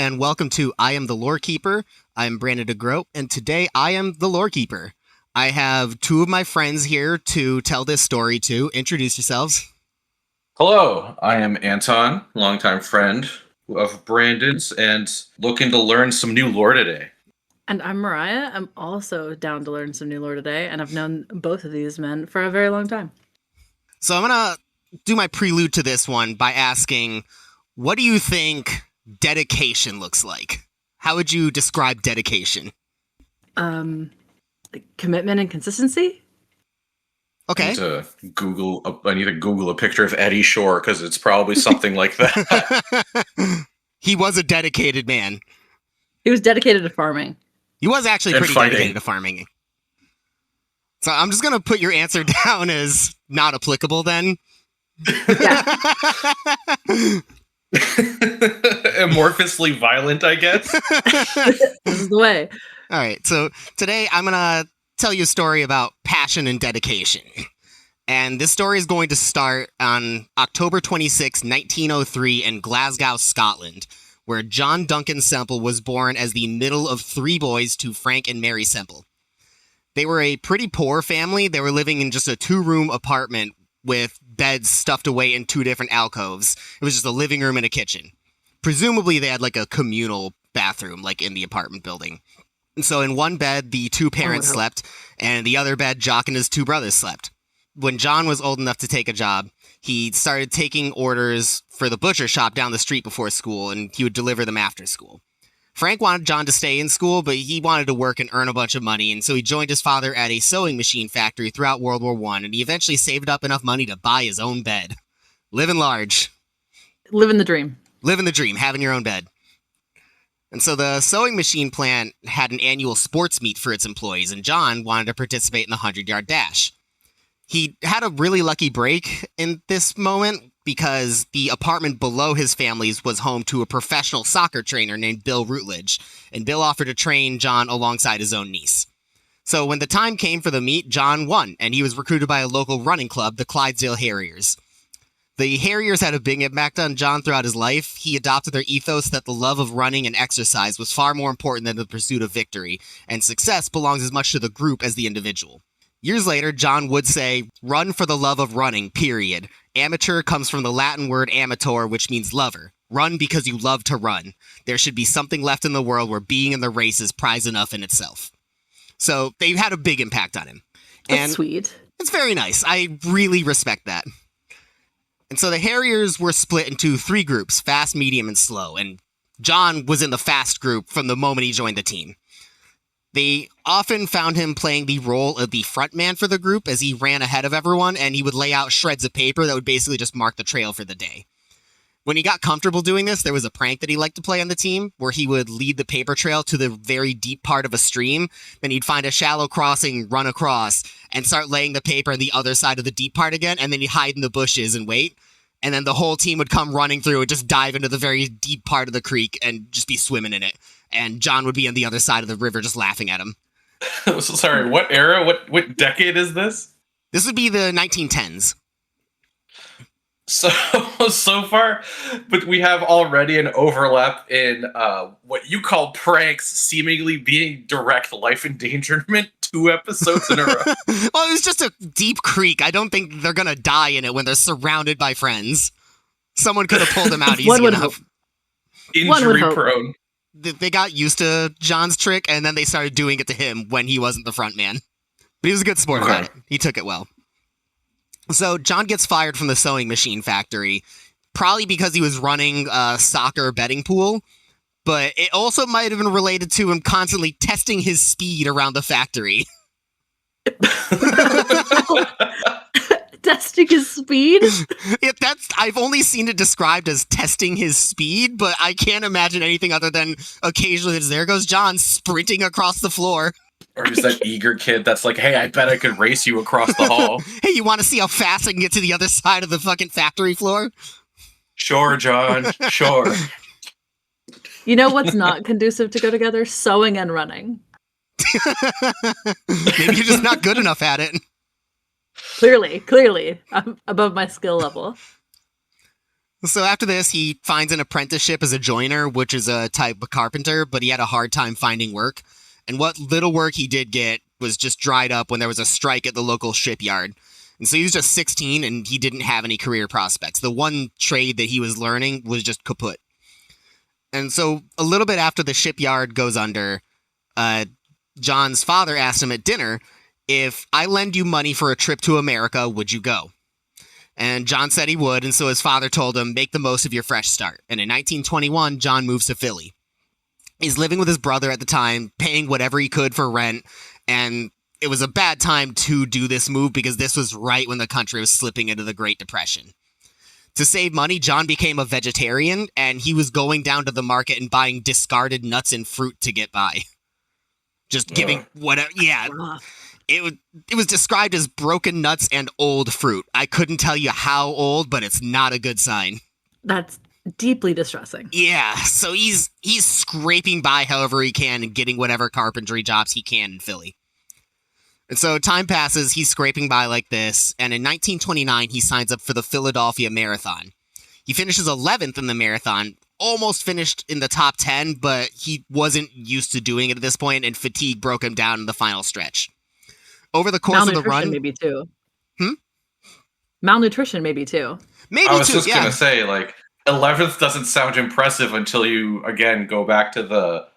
and welcome to I Am the Lore Keeper. I'm Brandon DeGroat, and today I am the Lore Keeper. I have two of my friends here to tell this story to. Introduce yourselves. Hello, I am Anton, longtime friend of Brandon's, and looking to learn some new lore today. And I'm Mariah. I'm also down to learn some new lore today, and I've known both of these men for a very long time. So I'm going to do my prelude to this one by asking, what do you think dedication looks like? How would you describe dedication? Commitment and consistency? Okay. I need to Google a picture of Eddie Shore, because it's probably something like that. He was a dedicated man. He was dedicated to farming. He was actually And pretty fighting. dedicated to farming. So I'm just going to put your answer down as not applicable then. Yeah. Amorphously violent, I guess. This is the way. All right, so today I'm going to tell you a story about passion and dedication. And this story is going to start on October 26, 1903 in Glasgow, Scotland, where John Duncan Semple was born as the middle of three boys to Frank and Mary Semple. They were a pretty poor family. They were living in just a two-room apartment with beds stuffed away in two different alcoves. It was just a living room and a kitchen. Presumably they had like a communal bathroom like in the apartment building. And so in one bed, the two parents slept, and the other bed, Jock and his two brothers slept. When John was old enough to take a job, he started taking orders for the butcher shop down the street before school, and he would deliver them after school. Frank wanted John to stay in school, but he wanted to work and earn a bunch of money, and so he joined his father at a sewing machine factory throughout World War I, and he eventually saved up enough money to buy his own bed. Living large. Living the dream. Living the dream, having your own bed. And so the sewing machine plant had an annual sports meet for its employees, and John wanted to participate in the 100-yard dash. He had a really lucky break in this moment because the apartment below his family's was home to a professional soccer trainer named Bill Rutledge, and Bill offered to train John alongside his own niece. So when the time came for the meet, John won, and he was recruited by a local running club, the Clydesdale Harriers. The Harriers had a big impact on John throughout his life. He adopted their ethos that the love of running and exercise was far more important than the pursuit of victory, and success belongs as much to the group as the individual. Years later, John would say, "Run for the love of running, period. Amateur comes from the Latin word amator, which means lover. Run because you love to run. There should be something left in the world where being in the race is prize enough in itself." So they've had a big impact on him. That's sweet. It's very nice. I really respect that. And so the Harriers were split into three groups, fast, medium, and slow. And John was in the fast group from the moment he joined the team. They often found him playing the role of the front man for the group as he ran ahead of everyone, and he would lay out shreds of paper that would basically just mark the trail for the day. When he got comfortable doing this, there was a prank that he liked to play on the team where he would lead the paper trail to the very deep part of a stream. Then he'd find a shallow crossing, run across, and start laying the paper on the other side of the deep part again, and then he'd hide in the bushes and wait. And then the whole team would come running through and just dive into the very deep part of the creek and just be swimming in it. And John would be on the other side of the river just laughing at him. Sorry, what era? What decade is this? This would be the 1910s. So far, but we have already an overlap in what you call pranks seemingly being direct life endangerment 2 episodes in a row. Well, it was just a deep creek. I don't think they're going to die in it when they're surrounded by friends. Someone could have pulled them out easy enough. Injury prone. They got used to John's trick, and then they started doing it to him when he wasn't the front man. But he was a good sport about it. He took it well. So John gets fired from the sewing machine factory, probably because he was running a soccer betting pool, but it also might have been related to him constantly testing his speed around the factory. Testing his speed? I've only seen it described as testing his speed, but I can't imagine anything other than occasionally there goes John sprinting across the floor. Or is that eager kid that's like, hey, I bet I could race you across the hall. Hey, you want to see how fast I can get to the other side of the fucking factory floor? Sure, John, sure. You know what's not conducive to go together? Sewing and running. Maybe you're just not good enough at it. Clearly. I'm above my skill level. So after this, he finds an apprenticeship as a joiner, which is a type of carpenter, but he had a hard time finding work. And what little work he did get was just dried up when there was a strike at the local shipyard. And so he was just 16 and he didn't have any career prospects. The one trade that he was learning was just kaput. And so a little bit after the shipyard goes under, John's father asked him at dinner, if I lend you money for a trip to America, would you go? And John said he would, and so his father told him, make the most of your fresh start. And in 1921, John moves to Philly. He's living with his brother at the time, paying whatever he could for rent, and it was a bad time to do this move because this was right when the country was slipping into the Great Depression. To save money, John became a vegetarian, and he was going down to the market and buying discarded nuts and fruit to get by. Just giving whatever, yeah. It was described as broken nuts and old fruit. I couldn't tell you how old, but it's not a good sign. That's deeply distressing. Yeah, so he's scraping by however he can and getting whatever carpentry jobs he can in Philly. And so time passes, he's scraping by like this, and in 1929 he signs up for the Philadelphia Marathon. He finishes 11th in the marathon, almost finished in the top 10, but he wasn't used to doing it at this point, and fatigue broke him down in the final stretch. Over the course of the run... maybe too. Malnutrition maybe too. Maybe I was too, just yeah. going to say, like, 11th doesn't sound impressive until you, again, go back to the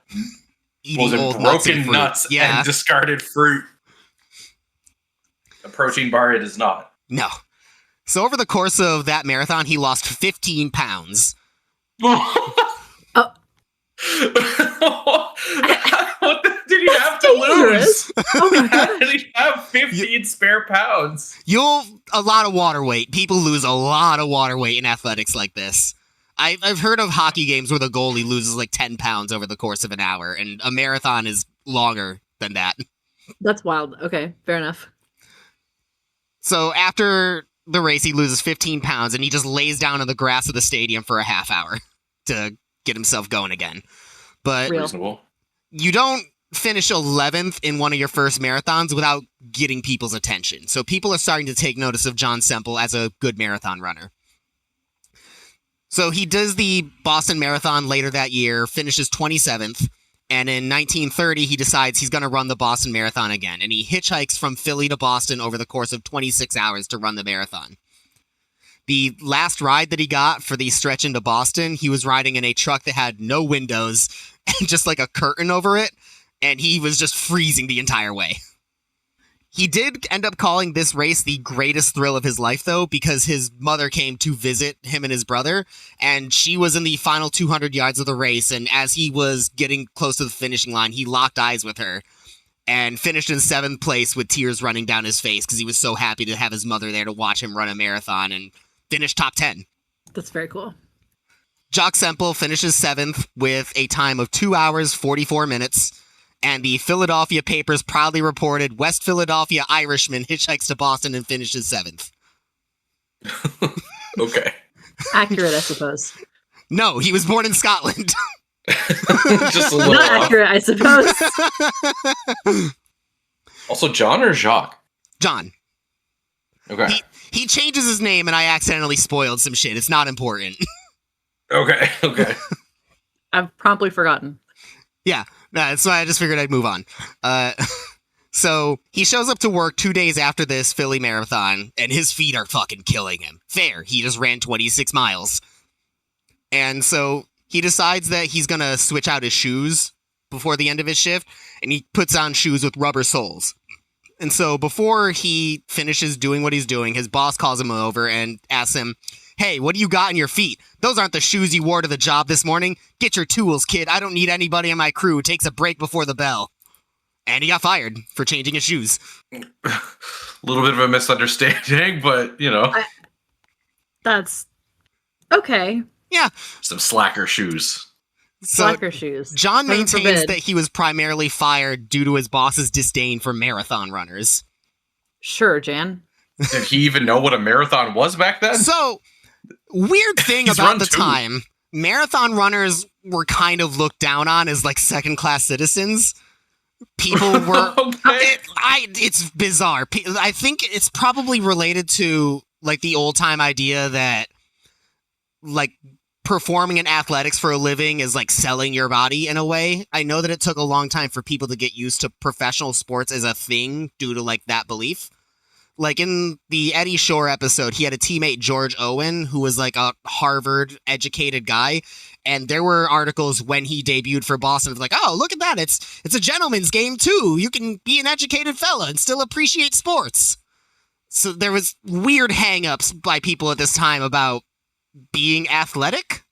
Eating old broken fruit. nuts Yeah. and discarded fruit. A protein bar it is not. No. So over the course of that marathon, he lost 15 pounds. Oh. What did he have to dangerous. lose? Oh my How God. did he have 15 spare pounds? A lot of water weight. People lose a lot of water weight in athletics like this. I've heard of hockey games where the goalie loses like 10 pounds over the course of an hour, and a marathon is longer than that. That's wild. Okay, fair enough. So after the race, he loses 15 pounds, and he just lays down in the grass of the stadium for a half hour to get himself going again. But Real. Reasonable. you don't finish 11th in one of your first marathons without getting people's attention. So people are starting to take notice of Jock Semple as a good marathon runner. So he does the Boston Marathon later that year, finishes 27th, and in 1930 he decides he's going to run the Boston Marathon again, and he hitchhikes from Philly to Boston over the course of 26 hours to run the marathon. The last ride that he got for the stretch into Boston, he was riding in a truck that had no windows and just like a curtain over it, and he was just freezing the entire way. He did end up calling this race the greatest thrill of his life, though, because his mother came to visit him and his brother, and she was in the final 200 yards of the race, and as he was getting close to the finishing line, he locked eyes with her and finished in 7th place with tears running down his face because he was so happy to have his mother there to watch him run a marathon and finish top 10. That's very cool. Jock Semple finishes 7th with a time of 2 hours, 44 minutes. And the Philadelphia papers proudly reported West Philadelphia Irishman hitchhikes to Boston and finishes 7th. Okay. Accurate, I suppose. No, he was born in Scotland. Just a little Not off. accurate, I suppose. Also, John or Jacques? John. Okay. He changes his name and I accidentally spoiled some shit. It's not important. Okay. I've promptly forgotten. Yeah, that's why I just figured I'd move on. So he shows up to work 2 days after this Philly marathon, and his feet are fucking killing him. Fair, he just ran 26 miles. And so he decides that he's going to switch out his shoes before the end of his shift, and he puts on shoes with rubber soles. And so before he finishes doing what he's doing, his boss calls him over and asks him, "Hey, what do you got in your feet? Those aren't the shoes you wore to the job this morning. Get your tools, kid. I don't need anybody on my crew who takes a break before the bell." And he got fired for changing his shoes. A little bit of a misunderstanding, but, you know. That's okay. Yeah. Some slacker shoes. So Slacker shoes. John Heaven maintains forbid. that he was primarily fired due to his boss's disdain for marathon runners. Sure, Jan. Did he even know what a marathon was back then? So, weird thing He's about run the two. time, marathon runners were kind of looked down on as like second-class citizens. People were... Okay. It's bizarre. I think it's probably related to like the old-time idea that like performing in athletics for a living is like selling your body in a way. I know that it took a long time for people to get used to professional sports as a thing due to like that belief. Like in the Eddie Shore episode, he had a teammate, George Owen, who was like a Harvard educated guy. And there were articles when he debuted for Boston, like, oh, look at that. It's a gentleman's game too. You can be an educated fella and still appreciate sports. So there was weird hang-ups by people at this time about being athletic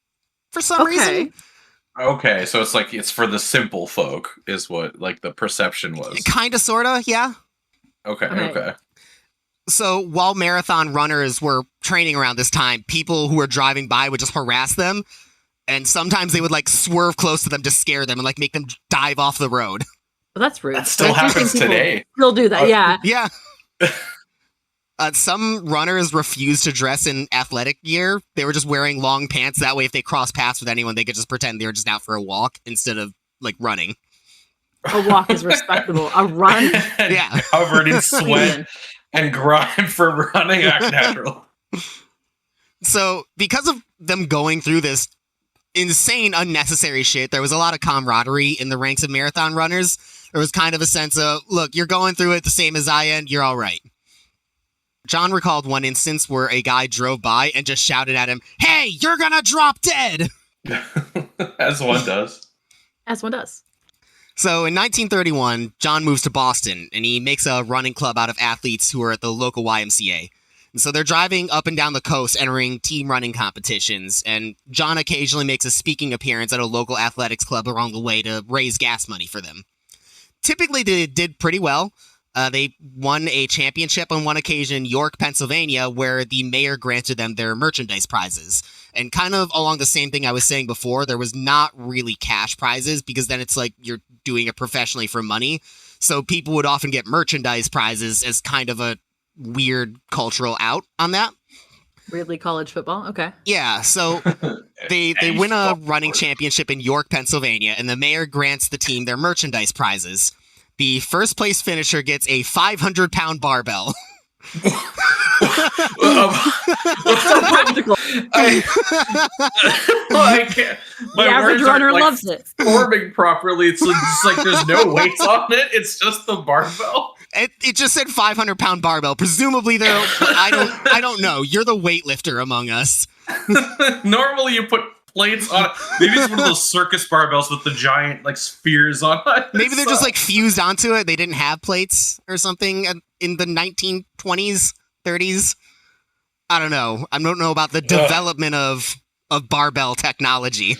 for some reason. Okay, so it's like it's for the simple folk is what like the perception was. Kind of, sort of, yeah. Okay. So while marathon runners were training around this time, people who were driving by would just harass them. And sometimes they would like swerve close to them to scare them and like make them dive off the road. Well, that's rude. That still happens today. Still do that, yeah. Yeah. Some runners refused to dress in athletic gear. They were just wearing long pants. That way, if they cross paths with anyone, they could just pretend they were just out for a walk instead of like running. A walk is respectable. A run? Yeah. Covered in sweat and grime for running act natural. So because of them going through this insane, unnecessary shit, there was a lot of camaraderie in the ranks of marathon runners. There was kind of a sense of, look, you're going through it the same as I am, you're all right. John recalled one instance where a guy drove by and just shouted at him, hey, you're gonna drop dead! As one does. As one does. So in 1931, John moves to Boston, and he makes a running club out of athletes who are at the local YMCA. And so they're driving up and down the coast, entering team running competitions, and John occasionally makes a speaking appearance at a local athletics club along the way to raise gas money for them. Typically, they did pretty well. They won a championship on one occasion in York, Pennsylvania, where the mayor granted them their merchandise prizes. And kind of along the same thing I was saying before, there was not really cash prizes, because then it's like you're doing it professionally for money. So people would often get merchandise prizes as kind of a weird cultural out on that. Weirdly college football? Okay. Yeah, so they win a running championship in York, Pennsylvania, and the mayor grants the team their merchandise prizes. The first place finisher gets a 500-pound barbell. Practical. I can't. The average runner loves it. Forming properly. It's just like there's no weights on it. It's just the barbell. It just said 500-pound barbell. Presumably, I don't know. You're the weightlifter among us. Normally, you put plates on it. Maybe it's one of those circus barbells with the giant like spheres on it. Maybe they're just like fused onto it. They didn't have plates or something in the 1920s, 30s. I don't know. I don't know about the development of barbell technology.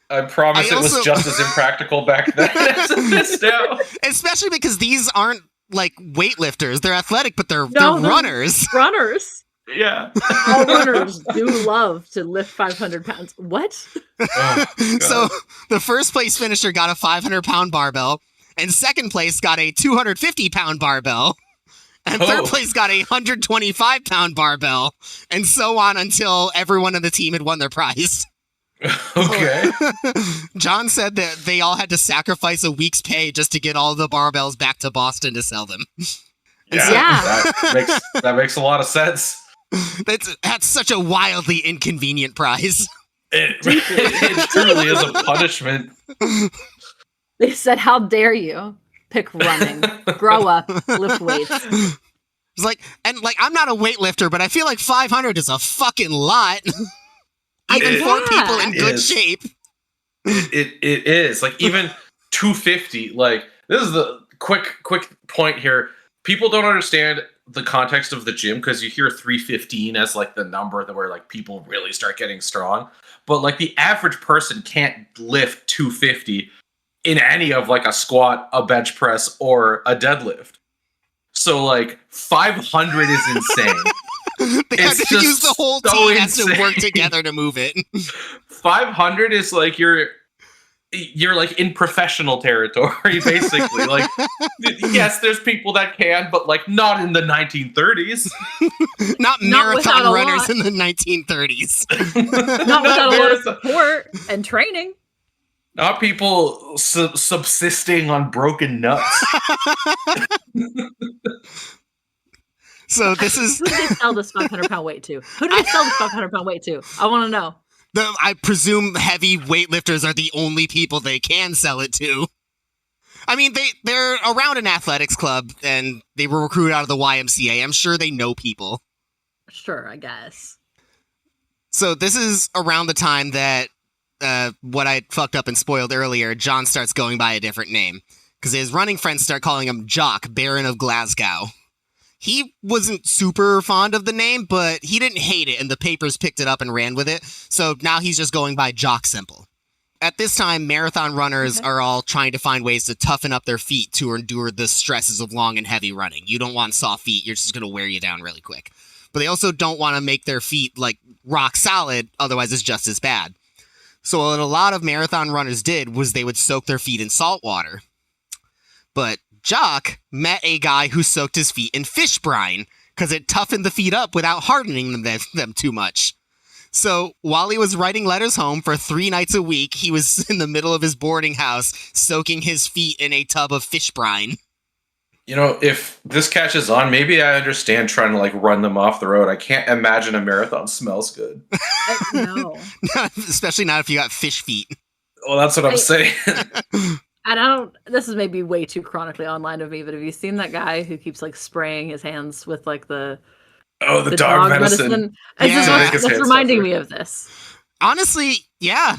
I promise it was just as impractical back then as it is now. Especially because these aren't like weightlifters. They're athletic, but they're runners. Runners. Yeah. All runners do love to lift 500 pounds. What? Oh, so the first place finisher got a 500-pound barbell, and second place got a 250-pound barbell, and third place got a 125-pound barbell, and so on until everyone on the team had won their prize. Okay. John said that they all had to sacrifice a week's pay just to get all the barbells back to Boston to sell them. Yeah. That makes a lot of sense. That's such a wildly inconvenient prize. It truly is a punishment. They said, how dare you pick running? Grow up, lift weights. It's like, I'm not a weightlifter, but I feel like 500 is a fucking lot. Even for people in good shape. It is. Like, even 250, like, this is the quick point here. People don't understand the context of the gym because you hear 315 as like the number that where like people really start getting strong, but like the average person can't lift 250 in any of like a squat, a bench press, or a deadlift. So like 500 is insane. They have to use the whole team has to work together to move it. 500 is like you're like in professional territory, basically. Like, yes, there's people that can, but like not in the 1930s. Not marathon runners in the 1930s. Not without a lot of support and training. Not people subsisting on broken nuts. So this is Who did they sell this 500-pound weight to? Who did they sell this 500-pound weight to? I want to know. I presume heavy weightlifters are the only people they can sell it to. I mean, they're around an athletics club, and they were recruited out of the YMCA. I'm sure they know people. Sure, I guess. So this is around the time that what I fucked up and spoiled earlier, John starts going by a different name. Because his running friends start calling him Jock, Baron of Glasgow. He wasn't super fond of the name, but he didn't hate it, and the papers picked it up and ran with it. So now he's just going by Jock Semple. At this time, marathon runners are all trying to find ways to toughen up their feet to endure the stresses of long and heavy running. You don't want soft feet. You're just going to wear you down really quick. But they also don't want to make their feet, like, rock solid, otherwise it's just as bad. So what a lot of marathon runners did was they would soak their feet in salt water. But Jock met a guy who soaked his feet in fish brine because it toughened the feet up without hardening them too much. So while he was writing letters home for 3 nights a week, he was in the middle of his boarding house soaking his feet in a tub of fish brine. You know, if this catches on, maybe I understand trying to like run them off the road. I can't imagine a marathon smells good. No. Especially not if you got fish feet. Well, that's what I'm saying. And I don't, this is maybe way too chronically online of me, but have you seen that guy who keeps like spraying his hands with like the dog medicine. Yeah. That's reminding me of this. Honestly, yeah.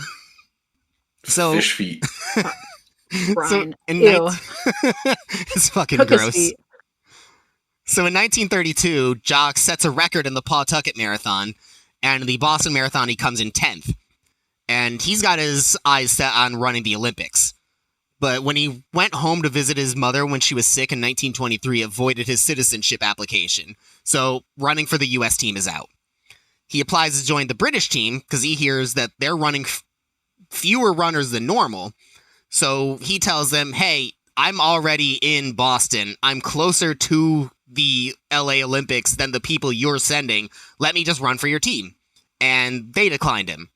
So Fish feet. Brian. So Ew. it's fucking Cook his gross. feet. So in 1932, Jock sets a record in the Pawtucket Marathon, and the Boston Marathon he comes in 10th. And he's got his eyes set on running the Olympics. But when he went home to visit his mother when she was sick in 1923, avoided his citizenship application. So running for the U.S. team is out. He applies to join the British team because he hears that they're running fewer runners than normal. So he tells them, hey, I'm already in Boston. I'm closer to the LA Olympics than the people you're sending. Let me just run for your team. And they declined him.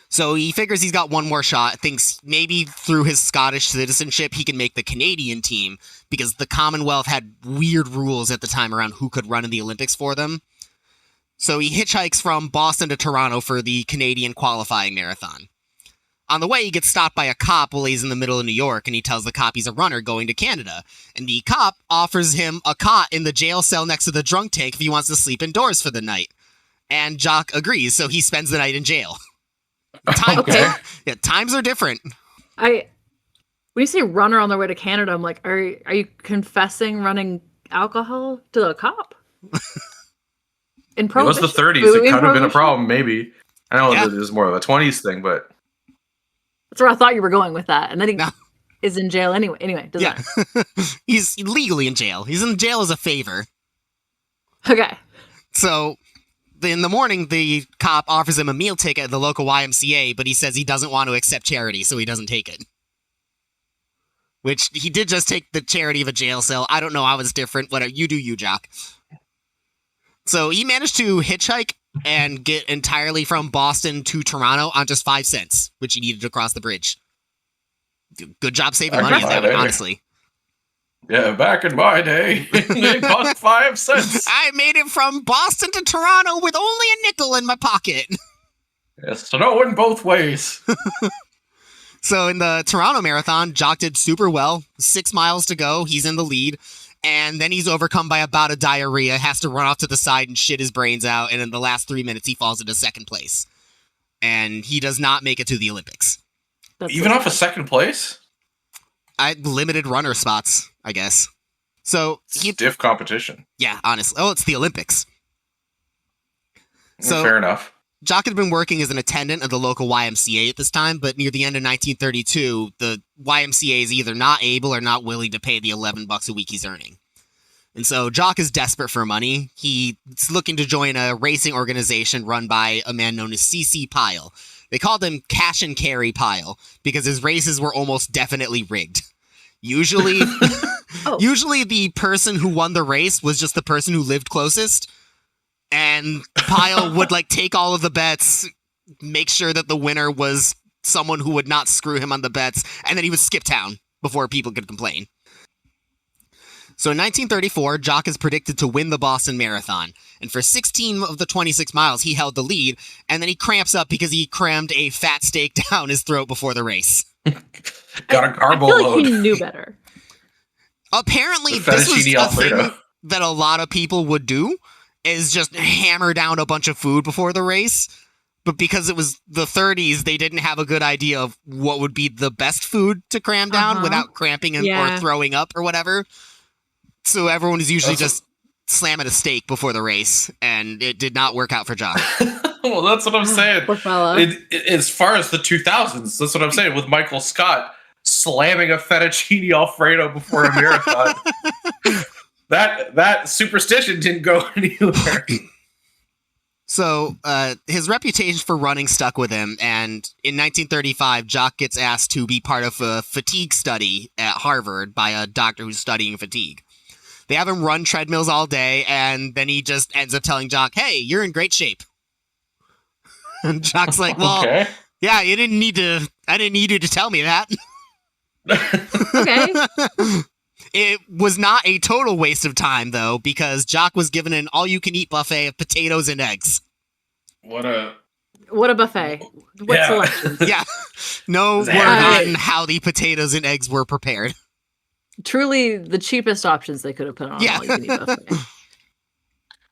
So he figures he's got one more shot, thinks maybe through his Scottish citizenship he can make the Canadian team, because the Commonwealth had weird rules at the time around who could run in the Olympics for them. So he hitchhikes from Boston to Toronto for the Canadian qualifying marathon. On the way, he gets stopped by a cop while he's in the middle of New York, and he tells the cop he's a runner going to Canada. And the cop offers him a cot in the jail cell next to the drunk tank if he wants to sleep indoors for the night. And Jock agrees, so he spends the night in jail. Okay. Yeah, times are different. When you say runner on their way to Canada, I'm like, are you confessing running alcohol to the cop? In It was the 30s. It could have been a problem, maybe. I know that it was more of a 20s thing, but that's where I thought you were going with that. And then he is in jail anyway. Doesn't matter. He's legally in jail. He's in jail as a favor. Okay. So in the morning, the cop offers him a meal ticket at the local YMCA, but he says he doesn't want to accept charity, so he doesn't take it. Which, he did just take the charity of a jail cell. I don't know how it's different. Whatever. You do you, Jock. So he managed to hitchhike and get entirely from Boston to Toronto on just 5 cents, which he needed to cross the bridge. Good job saving money on that one, honestly. yeah, back in my day, it cost 5 cents. I made it from Boston to Toronto with only a nickel in my pocket. Yes, so no in both ways. So in the Toronto Marathon, Jock did super well. 6 miles to go. He's in the lead. And then he's overcome by a bout of diarrhea, has to run off to the side and shit his brains out. And in the last 3 minutes, he falls into 2nd place. And he does not make it to the Olympics. Even off of 2nd place? Limited runner spots, I guess. So stiff competition. Yeah, honestly. Oh, it's the Olympics. So fair enough. Jock had been working as an attendant at the local YMCA at this time, but near the end of 1932, the YMCA is either not able or not willing to pay the $11 a week he's earning. And so Jock is desperate for money. He's looking to join a racing organization run by a man known as C.C. Pyle. They called him Cash and Carry Pyle because his races were almost definitely rigged. Usually, usually the person who won the race was just the person who lived closest. And Pyle would take all of the bets, make sure that the winner was someone who would not screw him on the bets, and then he would skip town before people could complain. So in 1934, Jock is predicted to win the Boston Marathon. And for 16 of the 26 miles, he held the lead. And then he cramps up because he crammed a fat steak down his throat before the race. Got a carbo I feel like load. he knew better. Apparently, The this was fettuccine a Alfredo. thing that a lot of people would do, is just hammer down a bunch of food before the race. But because it was the 30s, they didn't have a good idea of what would be the best food to cram down without cramping or throwing up or whatever. So everyone is usually just slamming a steak before the race, and it did not work out for Jock. Well, that's what I'm saying. Poor fella. As far as the 2000s, that's what I'm saying, with Michael Scott slamming a fettuccine Alfredo before a marathon. That superstition didn't go anywhere. So his reputation for running stuck with him, and in 1935, Jock gets asked to be part of a fatigue study at Harvard by a doctor who's studying fatigue. They have him run treadmills all day, and then he just ends up telling Jock, "Hey, you're in great shape." And Jock's like, "Well, Okay. yeah, I didn't need you to tell me that." Okay. It was not a total waste of time, though, because Jock was given an all-you-can-eat buffet of potatoes and eggs. What a buffet. What Yeah. selection? Yeah, no word Right. on how the potatoes and eggs were prepared. Truly the cheapest options they could have put on. Yeah. All you can eat buffet.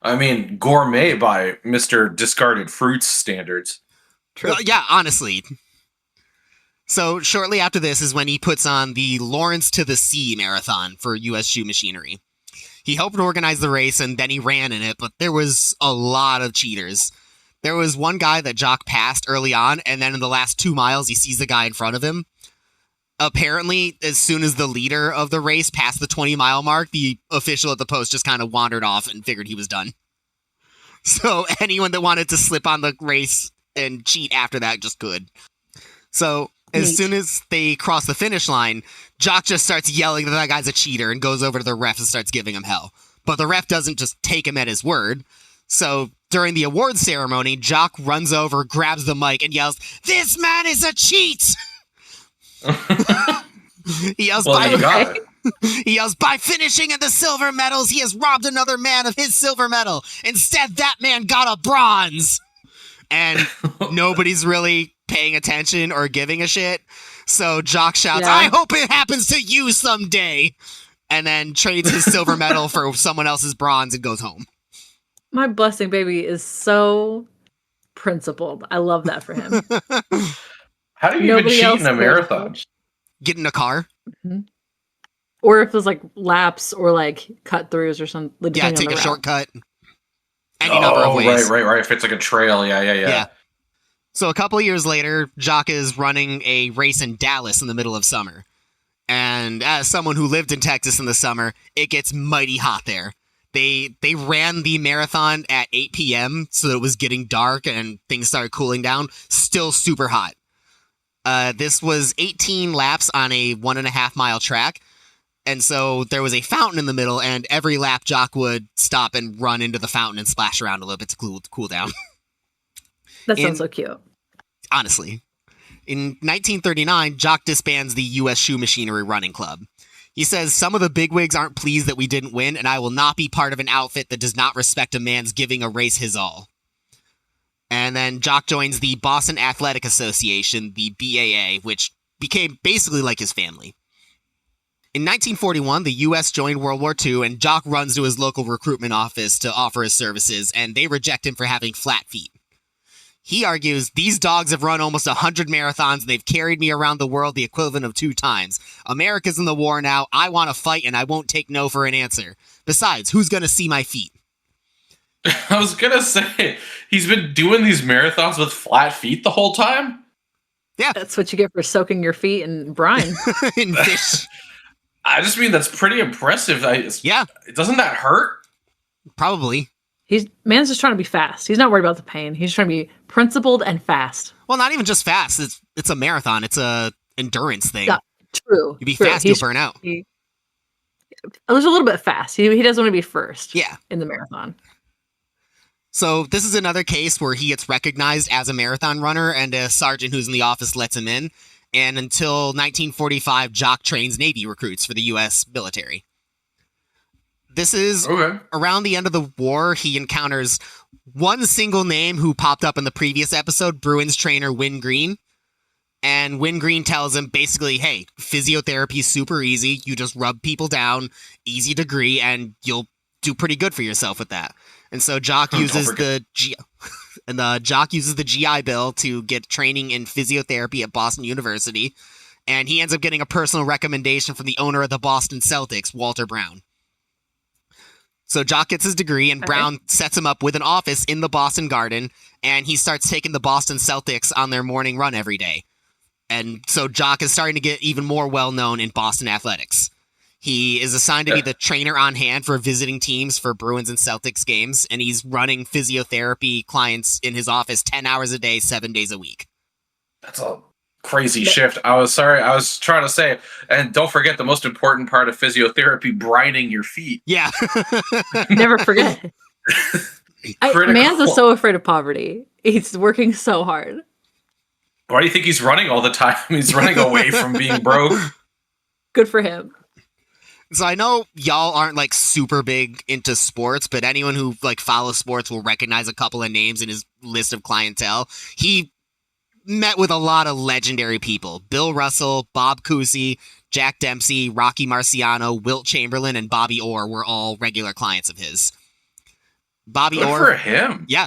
I mean, gourmet by Mr. Discarded Fruits standards. True. Yeah, honestly. So shortly after this is when he puts on the Lawrence to the Sea marathon for U.S. Shoe Machinery. He helped organize the race, and then he ran in it, but there was a lot of cheaters. There was one guy that Jock passed early on, and then in the last 2 miles, he sees the guy in front of him. Apparently, as soon as the leader of the race passed the 20-mile mark, the official at the post just kind of wandered off and figured he was done. So anyone that wanted to slip on the race and cheat after that just could. So as Neat. soon as they cross the finish line, Jock just starts yelling that guy's a cheater and goes over to the ref and starts giving him hell. But the ref doesn't just take him at his word. So during the awards ceremony, Jock runs over, grabs the mic, and yells, "This man is a cheat!" He yells, Well, you got it. he yells, "By finishing in the silver medals, he has robbed another man of his silver medal. Instead, that man got a bronze." And nobody's really paying attention or giving a shit. So Jock shouts, Yeah. "I hope it happens to you someday." And then trades his silver medal for someone else's bronze and goes home. My blessing baby is so principled. I love that for him. How do you even Nobody cheat else in a cares marathon? much. Get in a car. Or if there's like laps or like cut throughs or something. Yeah, take a shortcut. Any number of ways. Right. If it's like a trail, yeah. So a couple of years later, Jock is running a race in Dallas in the middle of summer. And as someone who lived in Texas in the summer, it gets mighty hot there. They ran the marathon at 8 p.m., so that it was getting dark and things started cooling down. Still super hot. This was 18 laps on a 1.5 mile track. And so there was a fountain in the middle, and every lap Jock would stop and run into the fountain and splash around a little bit to cool down. That sounds so cute. Honestly. In 1939, Jock disbands the U.S. Shoe Machinery Running Club. He says, "Some of the bigwigs aren't pleased that we didn't win, and I will not be part of an outfit that does not respect a man's giving a race his all." And then Jock joins the Boston Athletic Association, the BAA, which became basically like his family. In 1941, the U.S. joined World War II, and Jock runs to his local recruitment office to offer his services, and they reject him for having flat feet. He argues, "These dogs have run almost 100 marathons, and they've carried me around the world the equivalent of 2 times. America's in the war now. I want to fight, and I won't take no for an answer. Besides, who's going to see my feet?" I was gonna say, he's been doing these marathons with flat feet the whole time? That's what you get for soaking your feet in brine. In fish. I just mean, that's pretty impressive. Yeah, Doesn't that hurt? probably. Man's just trying to be fast. He's not worried about the pain. He's trying to be principled and fast. Well, not even just fast. It's a marathon. It's a endurance thing. Yeah, true. You be true. fast, you'll burn out. There's a little bit fast. He doesn't want to be first. Yeah. In the marathon. So this is another case where he gets recognized as a marathon runner, and a sergeant who's in the office lets him in. And until 1945, Jock trains Navy recruits for the U.S. military. This is Okay. around the end of the war. He encounters one single name who popped up in the previous episode, Bruins trainer Win Green. And Win Green tells him basically, hey, physiotherapy is super easy. You just rub people down, easy degree, and you'll do pretty good for yourself with that. And so Jock uses the GI Bill to get training in physiotherapy at Boston University. And he ends up getting a personal recommendation from the owner of the Boston Celtics, Walter Brown. So Jock gets his degree, and Brown sets him up with an office in the Boston Garden, and he starts taking the Boston Celtics on their morning run every day. And so Jock is starting to get even more well-known in Boston athletics. He is assigned to be the trainer on hand for visiting teams for Bruins and Celtics games, and he's running physiotherapy clients in his office 10 hours a day, 7 days a week. That's a crazy shift. I was trying to say, and don't forget the most important part of physiotherapy, brining your feet. Yeah. Never forget. Mans is so afraid of poverty. He's working so hard. Why do you think he's running all the time? He's running away from being broke. Good for him. So I know y'all aren't like super big into sports, but anyone who like follows sports will recognize a couple of names in his list of clientele. He met with a lot of legendary people. Bill Russell, Bob Cousy, Jack Dempsey, Rocky Marciano, Wilt Chamberlain, and Bobby Orr were all regular clients of his. Good for him. Yeah.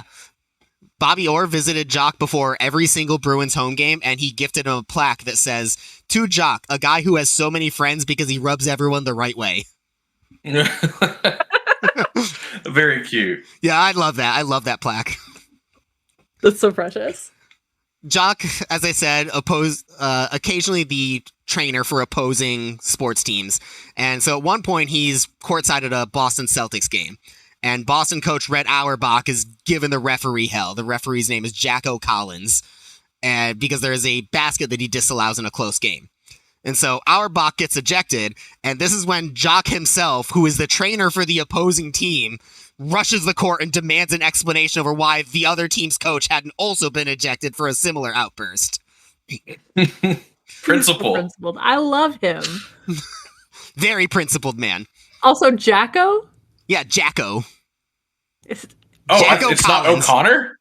Bobby Orr visited Jock before every single Bruins home game, and he gifted him a plaque that says, "To Jock, a guy who has so many friends because he rubs everyone the right way." Very cute. Yeah, I love that. I love that plaque. That's so precious. Jock, as I said, occasionally the trainer for opposing sports teams. And so at one point, he's courtside at a Boston Celtics game. And Boston coach Red Auerbach is giving the referee hell. The referee's name is Jacko Collins, and because there is a basket that he disallows in a close game. And so Auerbach gets ejected, and this is when Jock himself, who is the trainer for the opposing team, rushes the court and demands an explanation over why the other team's coach hadn't also been ejected for a similar outburst. Principled. I love him. Very principled man. Also, Jacko? Yeah, Jacko. Jacko it's Collins. Not O'Connor?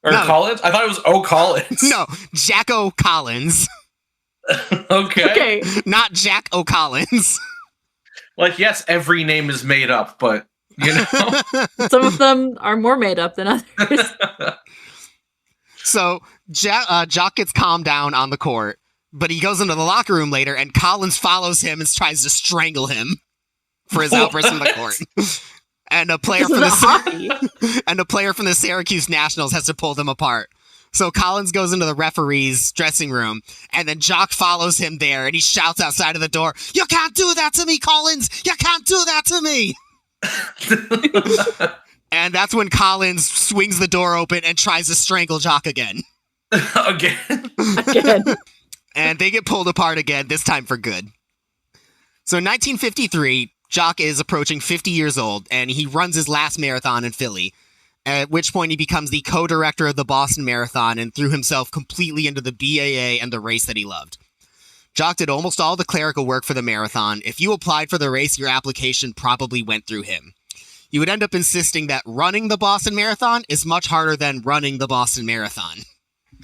Or no. Collins? I thought it was O'Collins. No, Jacko Collins. Okay. Not Jack O'Collins. Like, yes, every name is made up, but, you know. Some of them are more made up than others. So, Jock gets calmed down on the court, but he goes into the locker room later, and Collins follows him and tries to strangle him for his outburst in the court. And a player from the Syracuse Nationals has to pull them apart. So Collins goes into the referee's dressing room, and then Jock follows him there, and he shouts outside of the door, "You can't do that to me, Collins! You can't do that to me!" And that's when Collins swings the door open and tries to strangle Jock again. Again. And they get pulled apart again, this time for good. So in 1953, Jock is approaching 50 years old, and he runs his last marathon in Philly, at which point he becomes the co-director of the Boston Marathon and threw himself completely into the BAA and the race that he loved. Jock did almost all the clerical work for the marathon. If you applied for the race, your application probably went through him. He would end up insisting that running the Boston Marathon is much harder than running the Boston Marathon.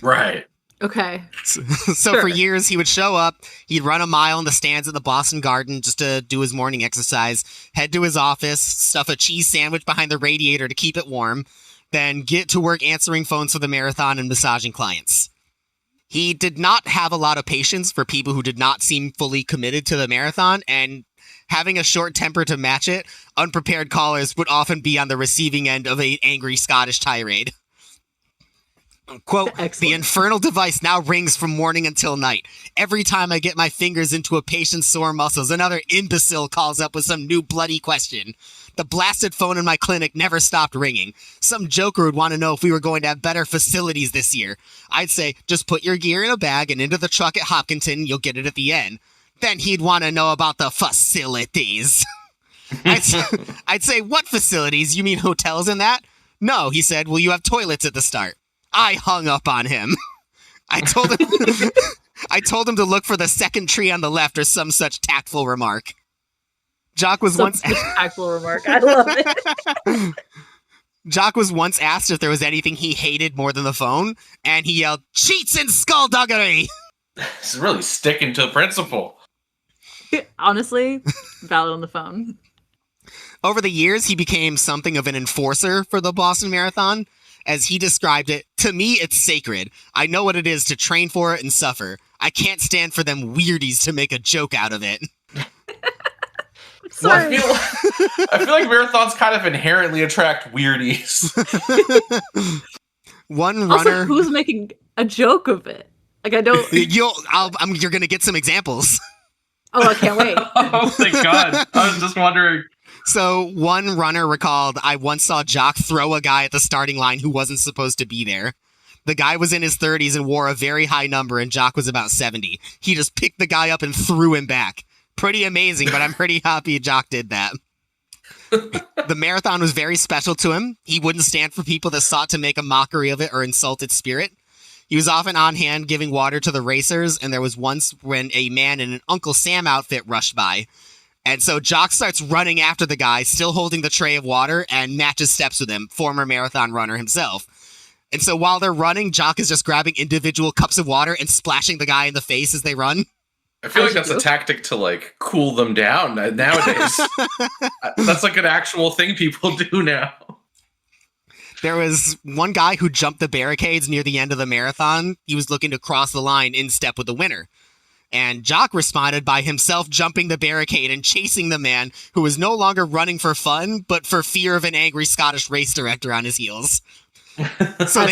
Right. Okay. So for years, he would show up, he'd run a mile in the stands at the Boston Garden just to do his morning exercise, head to his office, stuff a cheese sandwich behind the radiator to keep it warm, then get to work answering phones for the marathon and massaging clients. He did not have a lot of patience for people who did not seem fully committed to the marathon, and having a short temper to match it, unprepared callers would often be on the receiving end of an angry Scottish tirade. Quote, Excellent. "The infernal device now rings from morning until night. Every time I get my fingers into a patient's sore muscles, another imbecile calls up with some new bloody question. The blasted phone in my clinic never stopped ringing. Some joker would want to know if we were going to have better facilities this year. I'd say, just put your gear in a bag and into the truck at Hopkinton, you'll get it at the end. Then he'd want to know about the facilities." I'd say, "What facilities? You mean hotels and that?" "No," he said, "well, you have toilets at the start." I hung up on him. I told him to look for the second tree on the left or some such tactful remark. Jock was So once impactful remark. I love it. Jock was once asked if there was anything he hated more than the phone, and he yelled, "Cheats and skullduggery!" He's really sticking to the principle. Honestly, valid on the phone. Over the years, he became something of an enforcer for the Boston Marathon. As he described it, "To me, it's sacred. I know what it is to train for it and suffer. I can't stand for them weirdies to make a joke out of it." Well, Sorry. I feel like marathons kind of inherently attract weirdies. One Also, runner... who's making a joke of it? Like, I don't... You're going to get some examples. Oh, I can't wait. Oh my god. I was just wondering. So one runner recalled, "I once saw Jock throw a guy at the starting line who wasn't supposed to be there. The guy was in his 30s and wore a very high number, and Jock was about 70. He just picked the guy up and threw him back. Pretty amazing, but I'm pretty happy Jock did that." The marathon was very special to him. He wouldn't stand for people that sought to make a mockery of it or insult its spirit. He was often on hand giving water to the racers, and there was once when a man in an Uncle Sam outfit rushed by. And so Jock starts running after the guy, still holding the tray of water, and matches steps with him, former marathon runner himself. And so while they're running, Jock is just grabbing individual cups of water and splashing the guy in the face as they run. I feel like that's a tactic to, like, cool them down nowadays. That's like an actual thing people do now. There was one guy who jumped the barricades near the end of the marathon. He was looking to cross the line in step with the winner. And Jock responded by himself jumping the barricade and chasing the man who was no longer running for fun, but for fear of an angry Scottish race director on his heels. So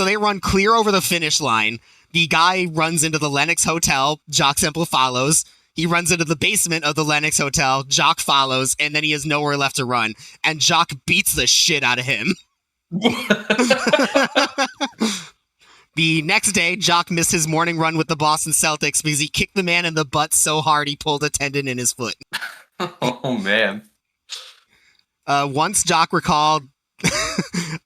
they run clear over the finish line. The guy runs into the Lenox Hotel. Jock Semple follows. He runs into the basement of the Lenox Hotel. Jock follows, and then he has nowhere left to run. And Jock beats the shit out of him. The next day, Jock missed his morning run with the Boston Celtics because he kicked the man in the butt so hard he pulled a tendon in his foot. Oh, man. Once Jock recalled,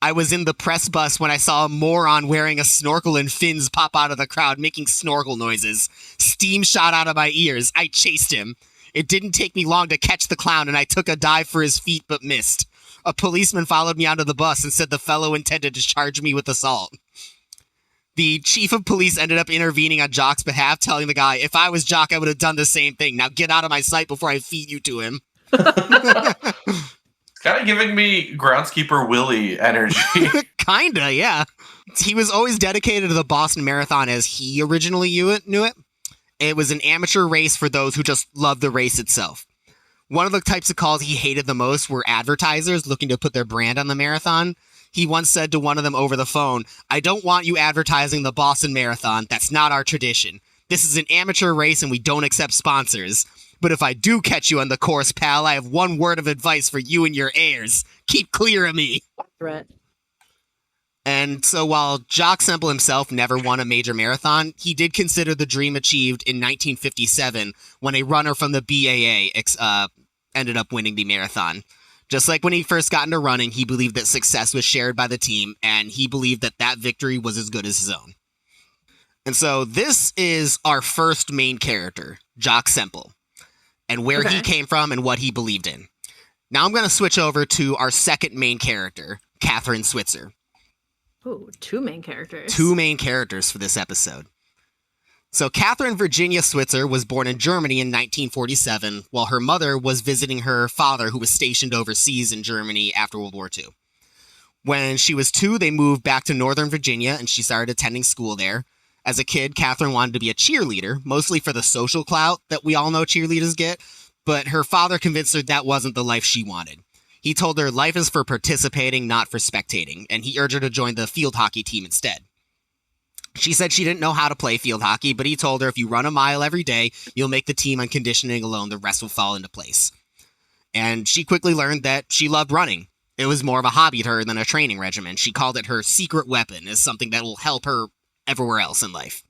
"I was in the press bus when I saw a moron wearing a snorkel and fins pop out of the crowd making snorkel noises. Steam shot out of my ears. I chased him. It didn't take me long to catch the clown, and I took a dive for his feet but missed. A policeman followed me onto the bus and said the fellow intended to charge me with assault." The chief of police ended up intervening on Jock's behalf, telling the guy, "If I was Jock, I would have done the same thing. Now get out of my sight before I feed you to him." It's kind of giving me Groundskeeper Willie energy. Kinda, yeah. He was always dedicated to the Boston Marathon as he originally knew it. It was an amateur race for those who just loved the race itself. One of the types of calls he hated the most were advertisers looking to put their brand on the marathon. He once said to one of them over the phone, "I don't want you advertising the Boston Marathon. That's not our tradition. This is an amateur race and we don't accept sponsors. But if I do catch you on the course, pal, I have one word of advice for you and your heirs. Keep clear of me." Threat. And so while Jock Semple himself never won a major marathon, he did consider the dream achieved in 1957 when a runner from the BAA ended up winning the marathon. Just like when he first got into running, he believed that success was shared by the team, and he believed that that victory was as good as his own. And so this is our first main character, Jock Semple, and where he came from and what he believed in. Now I'm going to switch over to our second main character, Kathrine Switzer. Ooh, two main characters. Two main characters for this episode. So Kathrine Virginia Switzer was born in Germany in 1947, while her mother was visiting her father, who was stationed overseas in Germany after World War II. When she was 2, they moved back to Northern Virginia, and she started attending school there. As a kid, Kathrine wanted to be a cheerleader, mostly for the social clout that we all know cheerleaders get, but her father convinced her that wasn't the life she wanted. He told her life is for participating, not for spectating, and he urged her to join the field hockey team instead. She said she didn't know how to play field hockey, but he told her if you run a mile every day, you'll make the team on conditioning alone. The rest will fall into place. And she quickly learned that she loved running. It was more of a hobby to her than a training regimen. She called it her secret weapon, as something that will help her everywhere else in life.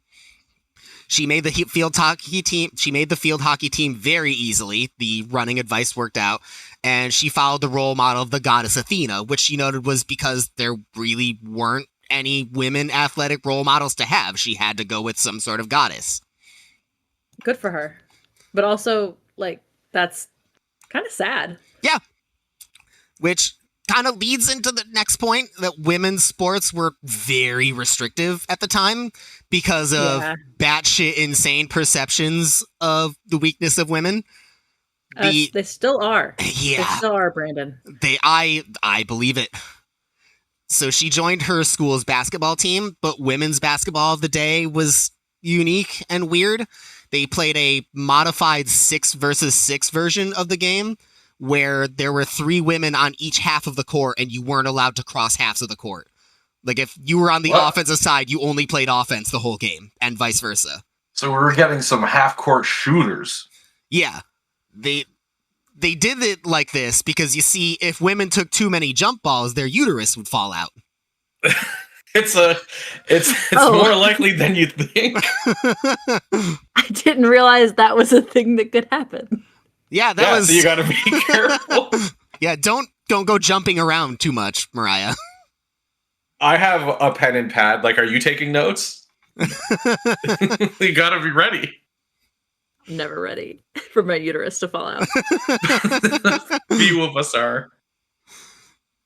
She made the field hockey team. She made the field hockey team very easily. The running advice worked out, and she followed the role model of the goddess Athena, which she noted was because there really weren't any women athletic role models to have. She had to go with some sort of goddess. Good for her. But also, like, that's Kind of sad. Yeah. Which kind of leads into the next point that women's sports were very restrictive at the time because of batshit insane perceptions of the weakness of women. They still are. Yeah. They still are, Brandon. I believe it. So she joined her school's basketball team, but women's basketball of the day was unique and weird. They played a modified 6 versus 6 version of the game where there were 3 women on each half of the court and you weren't allowed to cross halves of the court. Like if you were on the offensive side, you only played offense the whole game and vice versa. So we were getting some half-court shooters. Yeah. They did it like this because, you see, if women took too many jump balls, their uterus would fall out. It's more likely than you think. I didn't realize that was a thing that could happen. Yeah, that was. So you got to be careful. Yeah, don't go jumping around too much, Mariah. I have a pen and pad. Like, are you taking notes? You got to be ready. I'm never ready for my uterus to fall out. Few of us are.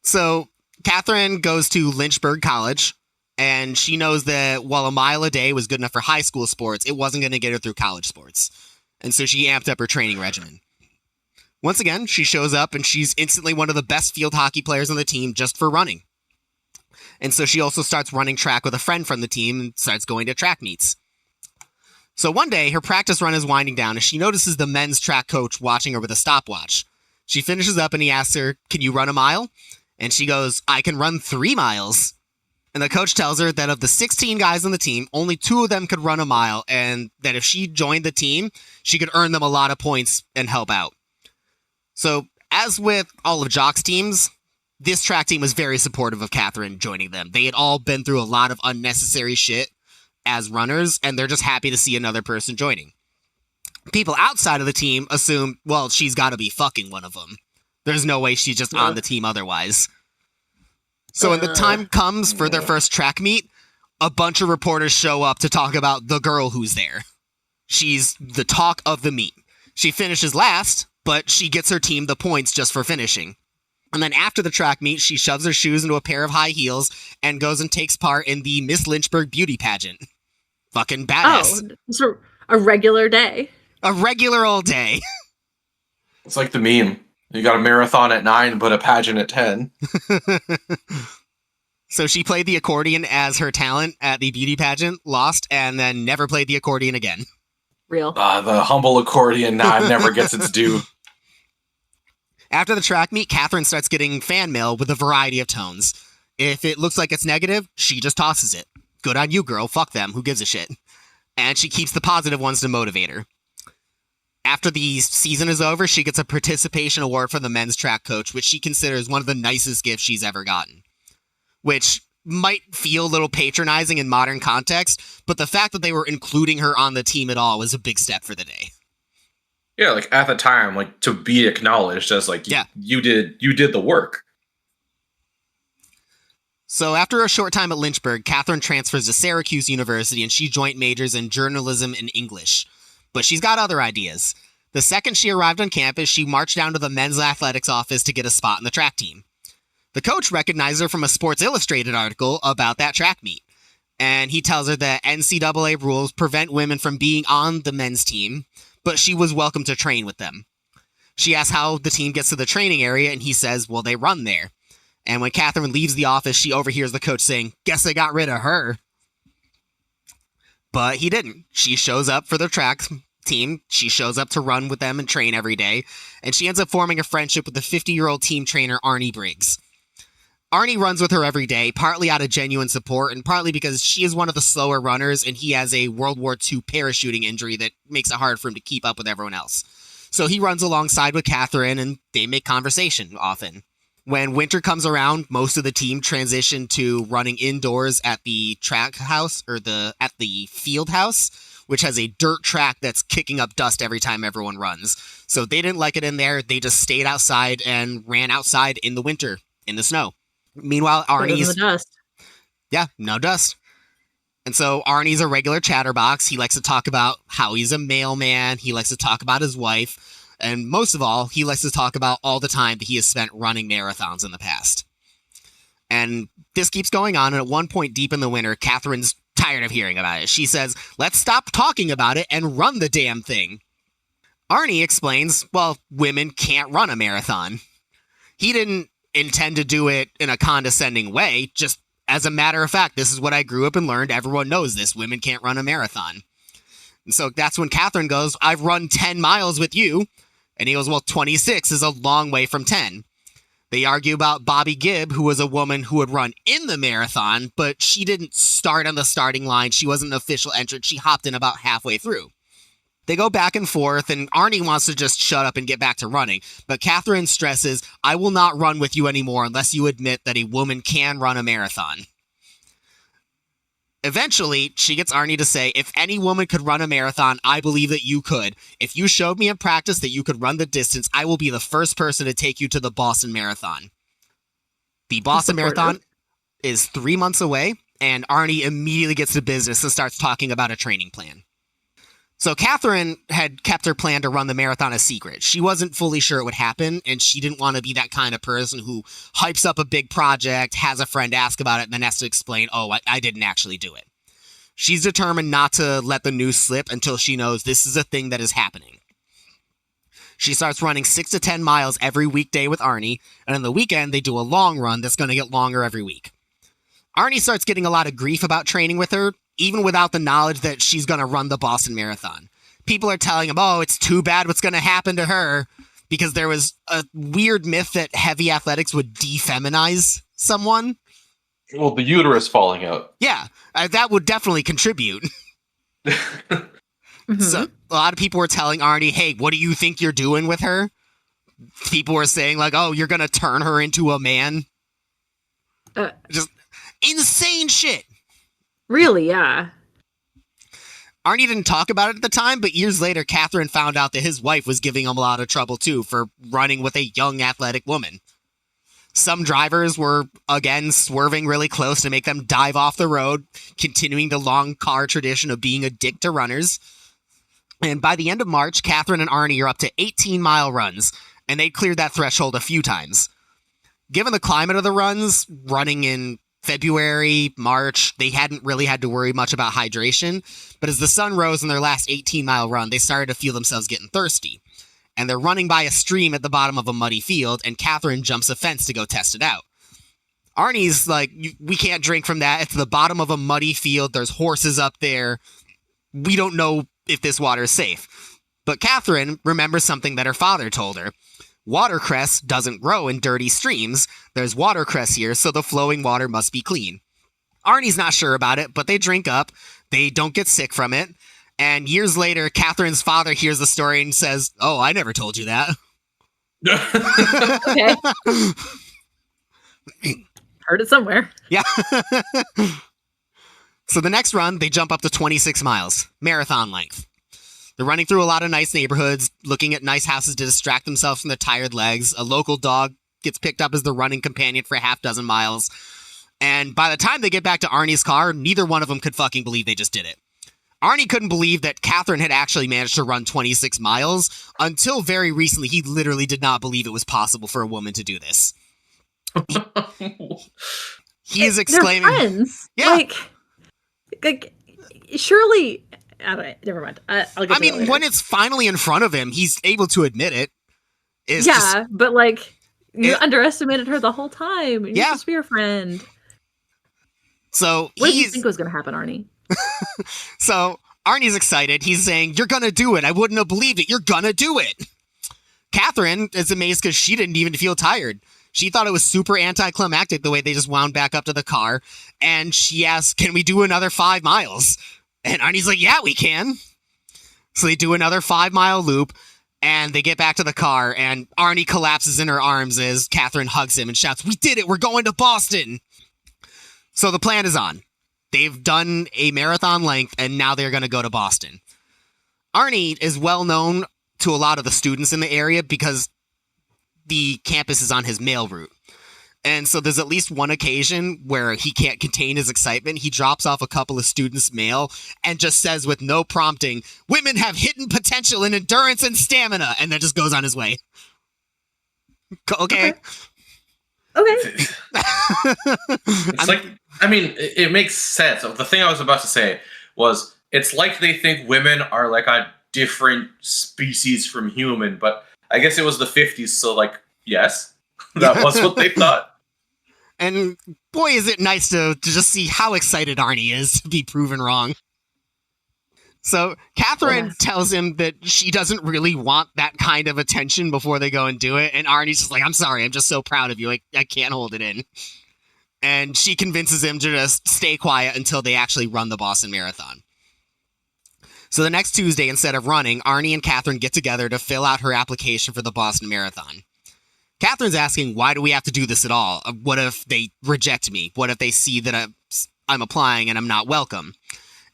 So Kathrine goes to Lynchburg College, and she knows that while a mile a day was good enough for high school sports, it wasn't going to get her through college sports. And so she amped up her training regimen. Once again, she shows up, and she's instantly one of the best field hockey players on the team just for running. And so she also starts running track with a friend from the team and starts going to track meets. So one day, her practice run is winding down, and she notices the men's track coach watching her with a stopwatch. She finishes up, and he asks her, "Can you run a mile?" And she goes, "I can run 3 miles." And the coach tells her that of the 16 guys on the team, only 2 of them could run a mile, and that if she joined the team, she could earn them a lot of points and help out. So, as with all of Jock's teams, this track team was very supportive of Kathrine joining them. They had all been through a lot of unnecessary shit as runners, and they're just happy to see another person joining. People outside of the team assume, well, she's got to be fucking one of them. There's no way she's just on the team otherwise. So when the time comes for their first track meet, a bunch of reporters show up to talk about the girl who's there. She's the talk of the meet. She finishes last, but she gets her team the points just for finishing. And then after the track meet, she shoves her shoes into a pair of high heels and goes and takes part in the Miss Lynchburg beauty pageant. Fucking badass. Oh, it's a regular day. A regular old day. It's like the meme. You got a marathon at 9, but a pageant at 10. So she played the accordion as her talent at the beauty pageant, lost, and then never played the accordion again. Real. The humble accordion never gets its due. After the track meet, Kathrine starts getting fan mail with a variety of tones. If it looks like it's negative, she just tosses it. Good on you, girl. Fuck them. Who gives a shit? And she keeps the positive ones to motivate her. After the season is over, she gets a participation award from the men's track coach, which she considers one of the nicest gifts she's ever gotten. Which might feel a little patronizing in modern context, but the fact that they were including her on the team at all was a big step for the day. Yeah, like at the time, like to be acknowledged as like, you did the work. So after a short time at Lynchburg, Kathrine transfers to Syracuse University and she joint majors in journalism and English. But she's got other ideas. The second she arrived on campus, she marched down to the men's athletics office to get a spot in the track team. The coach recognized her from a Sports Illustrated article about that track meet. And he tells her that NCAA rules prevent women from being on the men's team, but she was welcome to train with them. She asks how the team gets to the training area, and he says, well, they run there. And when Kathrine leaves the office, she overhears the coach saying, guess they got rid of her. But he didn't. She shows up for the track team. She shows up to run with them and train every day. And she ends up forming a friendship with the 50-year-old team trainer, Arnie Briggs. Arnie runs with her every day, partly out of genuine support and partly because she is one of the slower runners and he has a World War II parachuting injury that makes it hard for him to keep up with everyone else. So he runs alongside with Kathrine and they make conversation often. When winter comes around, most of the team transition to running indoors at the track house or at the field house, which has a dirt track that's kicking up dust every time everyone runs. So they didn't like it in there. They just stayed outside and ran outside in the winter in the snow. Meanwhile, Arnie's... no dust. Yeah, no dust. And so Arnie's a regular chatterbox. He likes to talk about how he's a mailman. He likes to talk about his wife. And most of all, he likes to talk about all the time that he has spent running marathons in the past. And this keeps going on, and at one point deep in the winter, Kathrine's tired of hearing about it. She says, let's stop talking about it and run the damn thing. Arnie explains, well, women can't run a marathon. He didn't intend to do it in a condescending way, just as a matter of fact, this is what I grew up and learned. Everyone knows this. Women can't run a marathon. And so that's when Kathrine goes, I've run 10 miles with you. And he goes, well, 26 is a long way from 10. They argue about Bobby Gibb, who was a woman who would run in the marathon, but she didn't start on the starting line. She wasn't an official entrant. She hopped in about halfway through. They go back and forth, and Arnie wants to just shut up and get back to running. But Kathrine stresses, I will not run with you anymore unless you admit that a woman can run a marathon. Eventually, she gets Arnie to say, if any woman could run a marathon, I believe that you could. If you showed me in practice that you could run the distance, I will be the first person to take you to the Boston Marathon. The Boston Marathon is 3 months away, and Arnie immediately gets to business and starts talking about a training plan. So Kathrine had kept her plan to run the marathon a secret. She wasn't fully sure it would happen, and she didn't want to be that kind of person who hypes up a big project, has a friend ask about it, and then has to explain, oh, I didn't actually do it. She's determined not to let the news slip until she knows this is a thing that is happening. She starts running 6 to 10 miles every weekday with Arnie, and on the weekend, they do a long run that's going to get longer every week. Arnie starts getting a lot of grief about training with her, even without the knowledge that she's going to run the Boston Marathon. People are telling him, oh, it's too bad what's going to happen to her, because there was a weird myth that heavy athletics would defeminize someone. Well, the uterus falling out. Yeah, that would definitely contribute. Mm-hmm. So a lot of people were telling Arnie, hey, what do you think you're doing with her? People were saying, like, oh, you're going to turn her into a man. Just insane shit. Really, yeah. Arnie didn't talk about it at the time, but years later, Kathrine found out that his wife was giving him a lot of trouble, too, for running with a young, athletic woman. Some drivers were, again, swerving really close to make them dive off the road, continuing the long car tradition of being a dick to runners. And by the end of March, Kathrine and Arnie are up to 18-mile runs, and they'd cleared that threshold a few times. Given the climate of the runs, running in February, March, they hadn't really had to worry much about hydration, but as the sun rose in their last 18-mile run, they started to feel themselves getting thirsty. And they're running by a stream at the bottom of a muddy field, and Kathrine jumps a fence to go test it out. Arnie's like, we can't drink from that. It's the bottom of a muddy field. There's horses up there. We don't know if this water is safe. But Kathrine remembers something that her father told her. Watercress doesn't grow in dirty streams. There's watercress here, so the flowing water must be clean. Arnie's not sure about it, but they drink up. They don't get sick from it. And years later, Kathrine's father hears the story and says, oh, I never told you that. Okay. Heard it somewhere. Yeah. So the next run, they jump up to 26 miles, marathon length. They're running through a lot of nice neighborhoods, looking at nice houses to distract themselves from their tired legs. A local dog gets picked up as the running companion for a half dozen miles. And by the time they get back to Arnie's car, neither one of them could fucking believe they just did it. Arnie couldn't believe that Kathrine had actually managed to run 26 miles. Until very recently, he literally did not believe it was possible for a woman to do this. He is exclaiming... They're friends. Yeah. Like surely... never mind. I'll get to that later. When it's finally in front of him, he's able to admit it. But like, you underestimated her the whole time. You're supposed to be her friend. So what did you think was going to happen, Arnie? So Arnie's excited. He's saying, you're going to do it. I wouldn't have believed it. You're going to do it. Kathrine is amazed because she didn't even feel tired. She thought it was super anticlimactic the way they just wound back up to the car. And she asked, can we do another 5 miles? And Arnie's like, yeah, we can. So they do another 5-mile loop, and they get back to the car, and Arnie collapses in her arms as Kathrine hugs him and shouts, we did it! We're going to Boston! So the plan is on. They've done a marathon length, and now they're going to go to Boston. Arnie is well known to a lot of the students in the area because the campus is on his mail route. And so there's at least one occasion where he can't contain his excitement. He drops off a couple of students' mail and just says with no prompting, "Women have hidden potential in endurance and stamina," and then just goes on his way. Okay. It's like, I mean, it makes sense. The thing I was about to say was, it's like they think women are like a different species from human, but I guess it was the 50s, so like, yes, that was what they thought. And boy, is it nice to just see how excited Arnie is to be proven wrong. So Kathrine tells him that she doesn't really want that kind of attention before they go and do it. And Arnie's just like, "I'm sorry, I'm just so proud of you. I can't hold it in." And she convinces him to just stay quiet until they actually run the Boston Marathon. So the next Tuesday, instead of running, Arnie and Kathrine get together to fill out her application for the Boston Marathon. Kathrine's asking, why do we have to do this at all? What if they reject me? What if they see that I'm applying and I'm not welcome?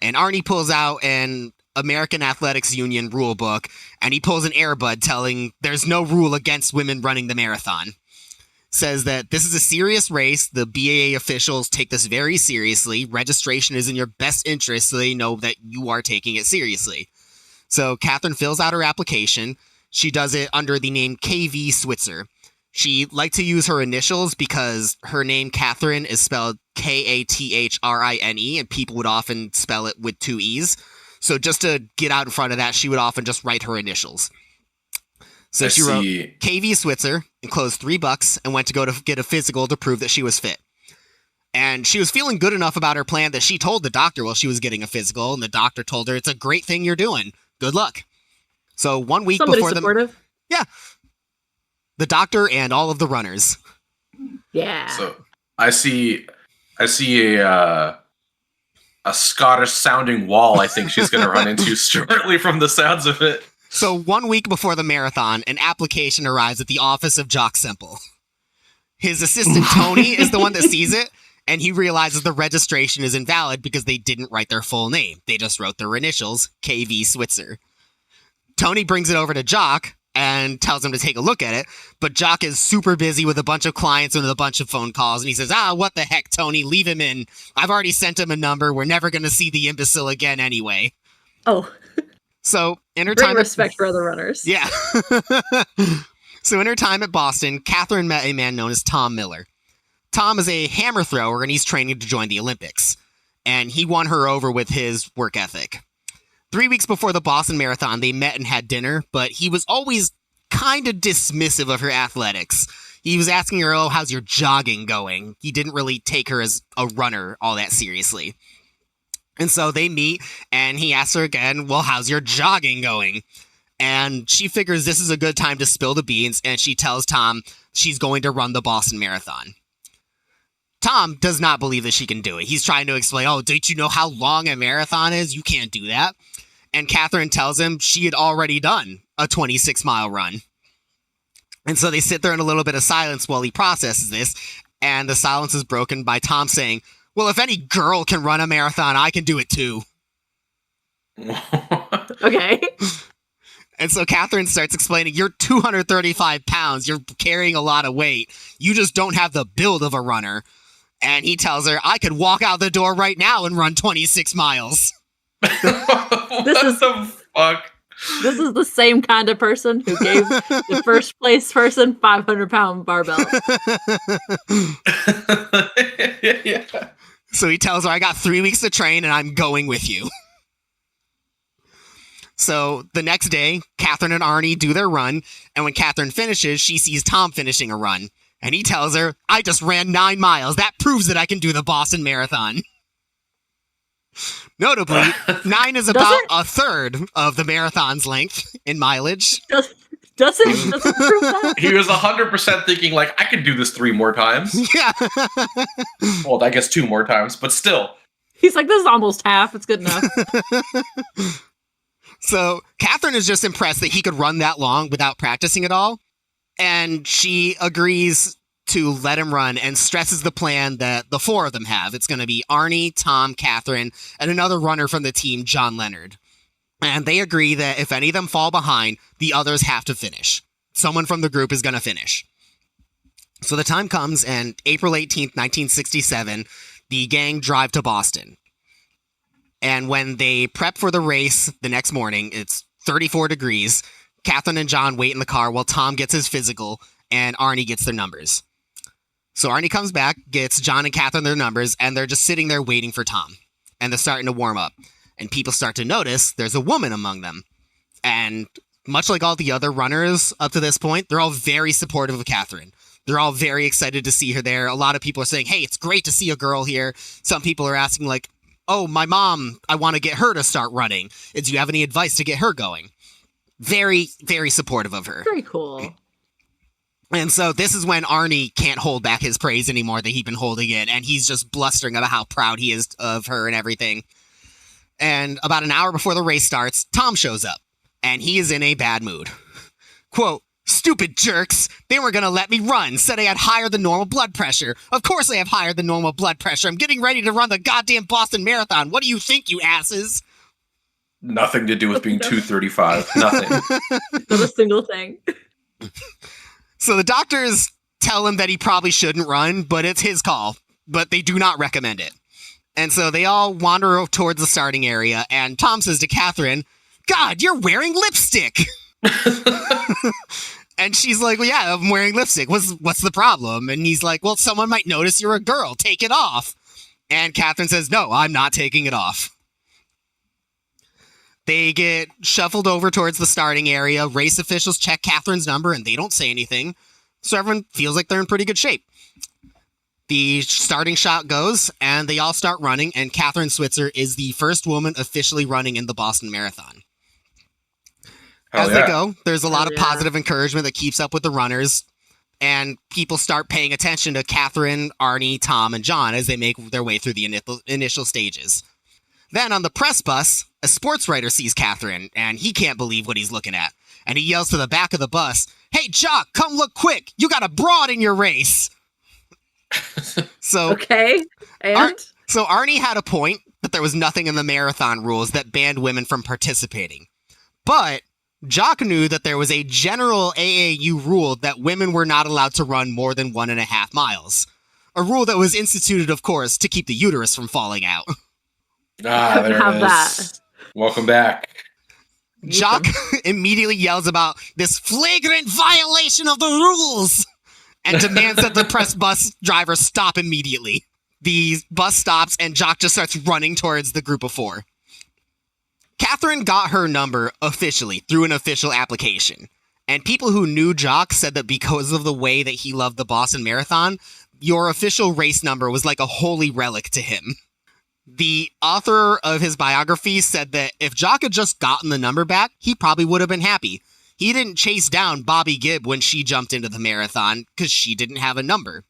And Arnie pulls out an American Athletics Union rule book, and he pulls an Airbud telling there's no rule against women running the marathon. Says that this is a serious race. The BAA officials take this very seriously. Registration is in your best interest, so they know that you are taking it seriously. So Kathrine fills out her application. She does it under the name KV Switzer. She liked to use her initials because her name, Kathrine, is spelled Kathrine, and people would often spell it with 2 E's. So just to get out in front of that, she would often just write her initials. So she wrote KV Switzer, enclosed $3, and went to go to get a physical to prove that she was fit. And she was feeling good enough about her plan that she told the doctor while she was getting a physical, and the doctor told her, "It's a great thing you're doing. Good luck." So 1 week before supportive. The doctor and all of the runners. Yeah. So I see a Scottish sounding wall. I think she's going to run into shortly from the sounds of it. So 1 week before the marathon, an application arrives at the office of Jock Semple. His assistant Tony is the one that sees it, and he realizes the registration is invalid because they didn't write their full name. They just wrote their initials, KV Switzer. Tony brings it over to Jock and tells him to take a look at it, but Jock is super busy with a bunch of clients and with a bunch of phone calls, and he says, "What the heck, Tony, leave him in. I've already sent him a number. We're never going to see the imbecile again anyway." Oh. So, in her Great time... respect for other runners. Yeah. So in her time at Boston, Kathrine met a man known as Tom Miller. Tom is a hammer thrower, and he's training to join the Olympics. And he won her over with his work ethic. 3 weeks before the Boston Marathon, they met and had dinner, but he was always kind of dismissive of her athletics. He was asking her, "Oh, how's your jogging going?" He didn't really take her as a runner all that seriously. And so they meet, and he asks her again, "Well, how's your jogging going?" And she figures this is a good time to spill the beans, and she tells Tom she's going to run the Boston Marathon. Tom does not believe that she can do it. He's trying to explain, "Oh, don't you know how long a marathon is? You can't do that." And Kathrine tells him she had already done a 26-mile run. And so they sit there in a little bit of silence while he processes this, and the silence is broken by Tom saying, "Well, if any girl can run a marathon, I can do it too." Okay. And so Kathrine starts explaining, "You're 235 pounds. You're carrying a lot of weight. You just don't have the build of a runner." And he tells her, "I could walk out the door right now and run 26 miles. The fuck? This is the same kind of person who gave the first place person 500-pound barbell. Yeah. So he tells her, "I got 3 weeks to train and I'm going with you." So the next day, Kathrine and Arnie do their run, and when Kathrine finishes, she sees Tom finishing a run. And he tells her, "I just ran 9 miles. That proves that I can do the Boston Marathon." Notably, 9 is about a third of the marathon's length in mileage. Does it prove that? He was 100% thinking, like, I could do this 3 more times. Yeah. Well, I guess 2 more times, but still. He's like, "This is almost half. It's good enough." So Kathrine is just impressed that he could run that long without practicing at all. And she agrees to let him run and stresses the plan that the 4 of them have. It's going to be Arnie, Tom, Kathrine, and another runner from the team, John Leonard. And they agree that if any of them fall behind, the others have to finish. Someone from the group is going to finish. So the time comes, and April 18th, 1967, the gang drive to Boston. And when they prep for the race the next morning, it's 34 degrees. Kathrine and John wait in the car while Tom gets his physical and Arnie gets their numbers. So Arnie comes back, gets John and Kathrine their numbers, and they're just sitting there waiting for Tom. And they're starting to warm up. And people start to notice there's a woman among them. And much like all the other runners up to this point, they're all very supportive of Kathrine. They're all very excited to see her there. A lot of people are saying, hey, it's great to see a girl here. Some people are asking, like, oh, my mom, I want to get her to start running. Do you have any advice to get her going? Very, very supportive of her. Very cool. And so this is when Arnie can't hold back his praise anymore that he'd been holding it, and he's just blustering about how proud he is of her and everything. And about an hour before the race starts, Tom shows up, and he is in a bad mood. Quote, "Stupid jerks. They weren't going to let me run. Said I had higher than normal blood pressure. Of course I have higher than normal blood pressure. I'm getting ready to run the goddamn Boston Marathon. What do you think, you asses?" Nothing to do with being 235. Nothing. Not a single thing. So the doctors tell him that he probably shouldn't run, but it's his call. But they do not recommend it. And so they all wander towards the starting area, and Tom says to Kathrine, "God, you're wearing lipstick." And she's like, "Well, yeah, I'm wearing lipstick. What's the problem?" And he's like, "Well, someone might notice you're a girl. Take it off." And Kathrine says, "No, I'm not taking it off." They get shuffled over towards the starting area. Race officials check Kathrine's number, and they don't say anything. So everyone feels like they're in pretty good shape. The starting shot goes, and they all start running, and Kathrine Switzer is the first woman officially running in the Boston Marathon. As they go, there's a lot of positive encouragement that keeps up with the runners, and people start paying attention to Kathrine, Arnie, Tom, and John as they make their way through the initial stages. Then on the press bus, a sports writer sees Kathrine, and he can't believe what he's looking at. And he yells to the back of the bus, "Hey, Jock, come look quick! You got a broad in your race!" So Okay, and? So Arnie had a point that there was nothing in the marathon rules that banned women from participating. But Jock knew that there was a general AAU rule that women were not allowed to run more than 1.5 miles. A rule that was instituted, of course, to keep the uterus from falling out. Ah, there Have it is. that. Welcome back. Jock immediately yells about this flagrant violation of the rules and demands that the press bus driver stop immediately. The bus stops and Jock just starts running towards the group of four. Kathrine got her number officially through an official application. And people who knew Jock said that because of the way that he loved the Boston Marathon, your official race number was like a holy relic to him. The author of his biography said that if Jock had just gotten the number back, he probably would have been happy. He didn't chase down Bobby Gibb when she jumped into the marathon because she didn't have a number.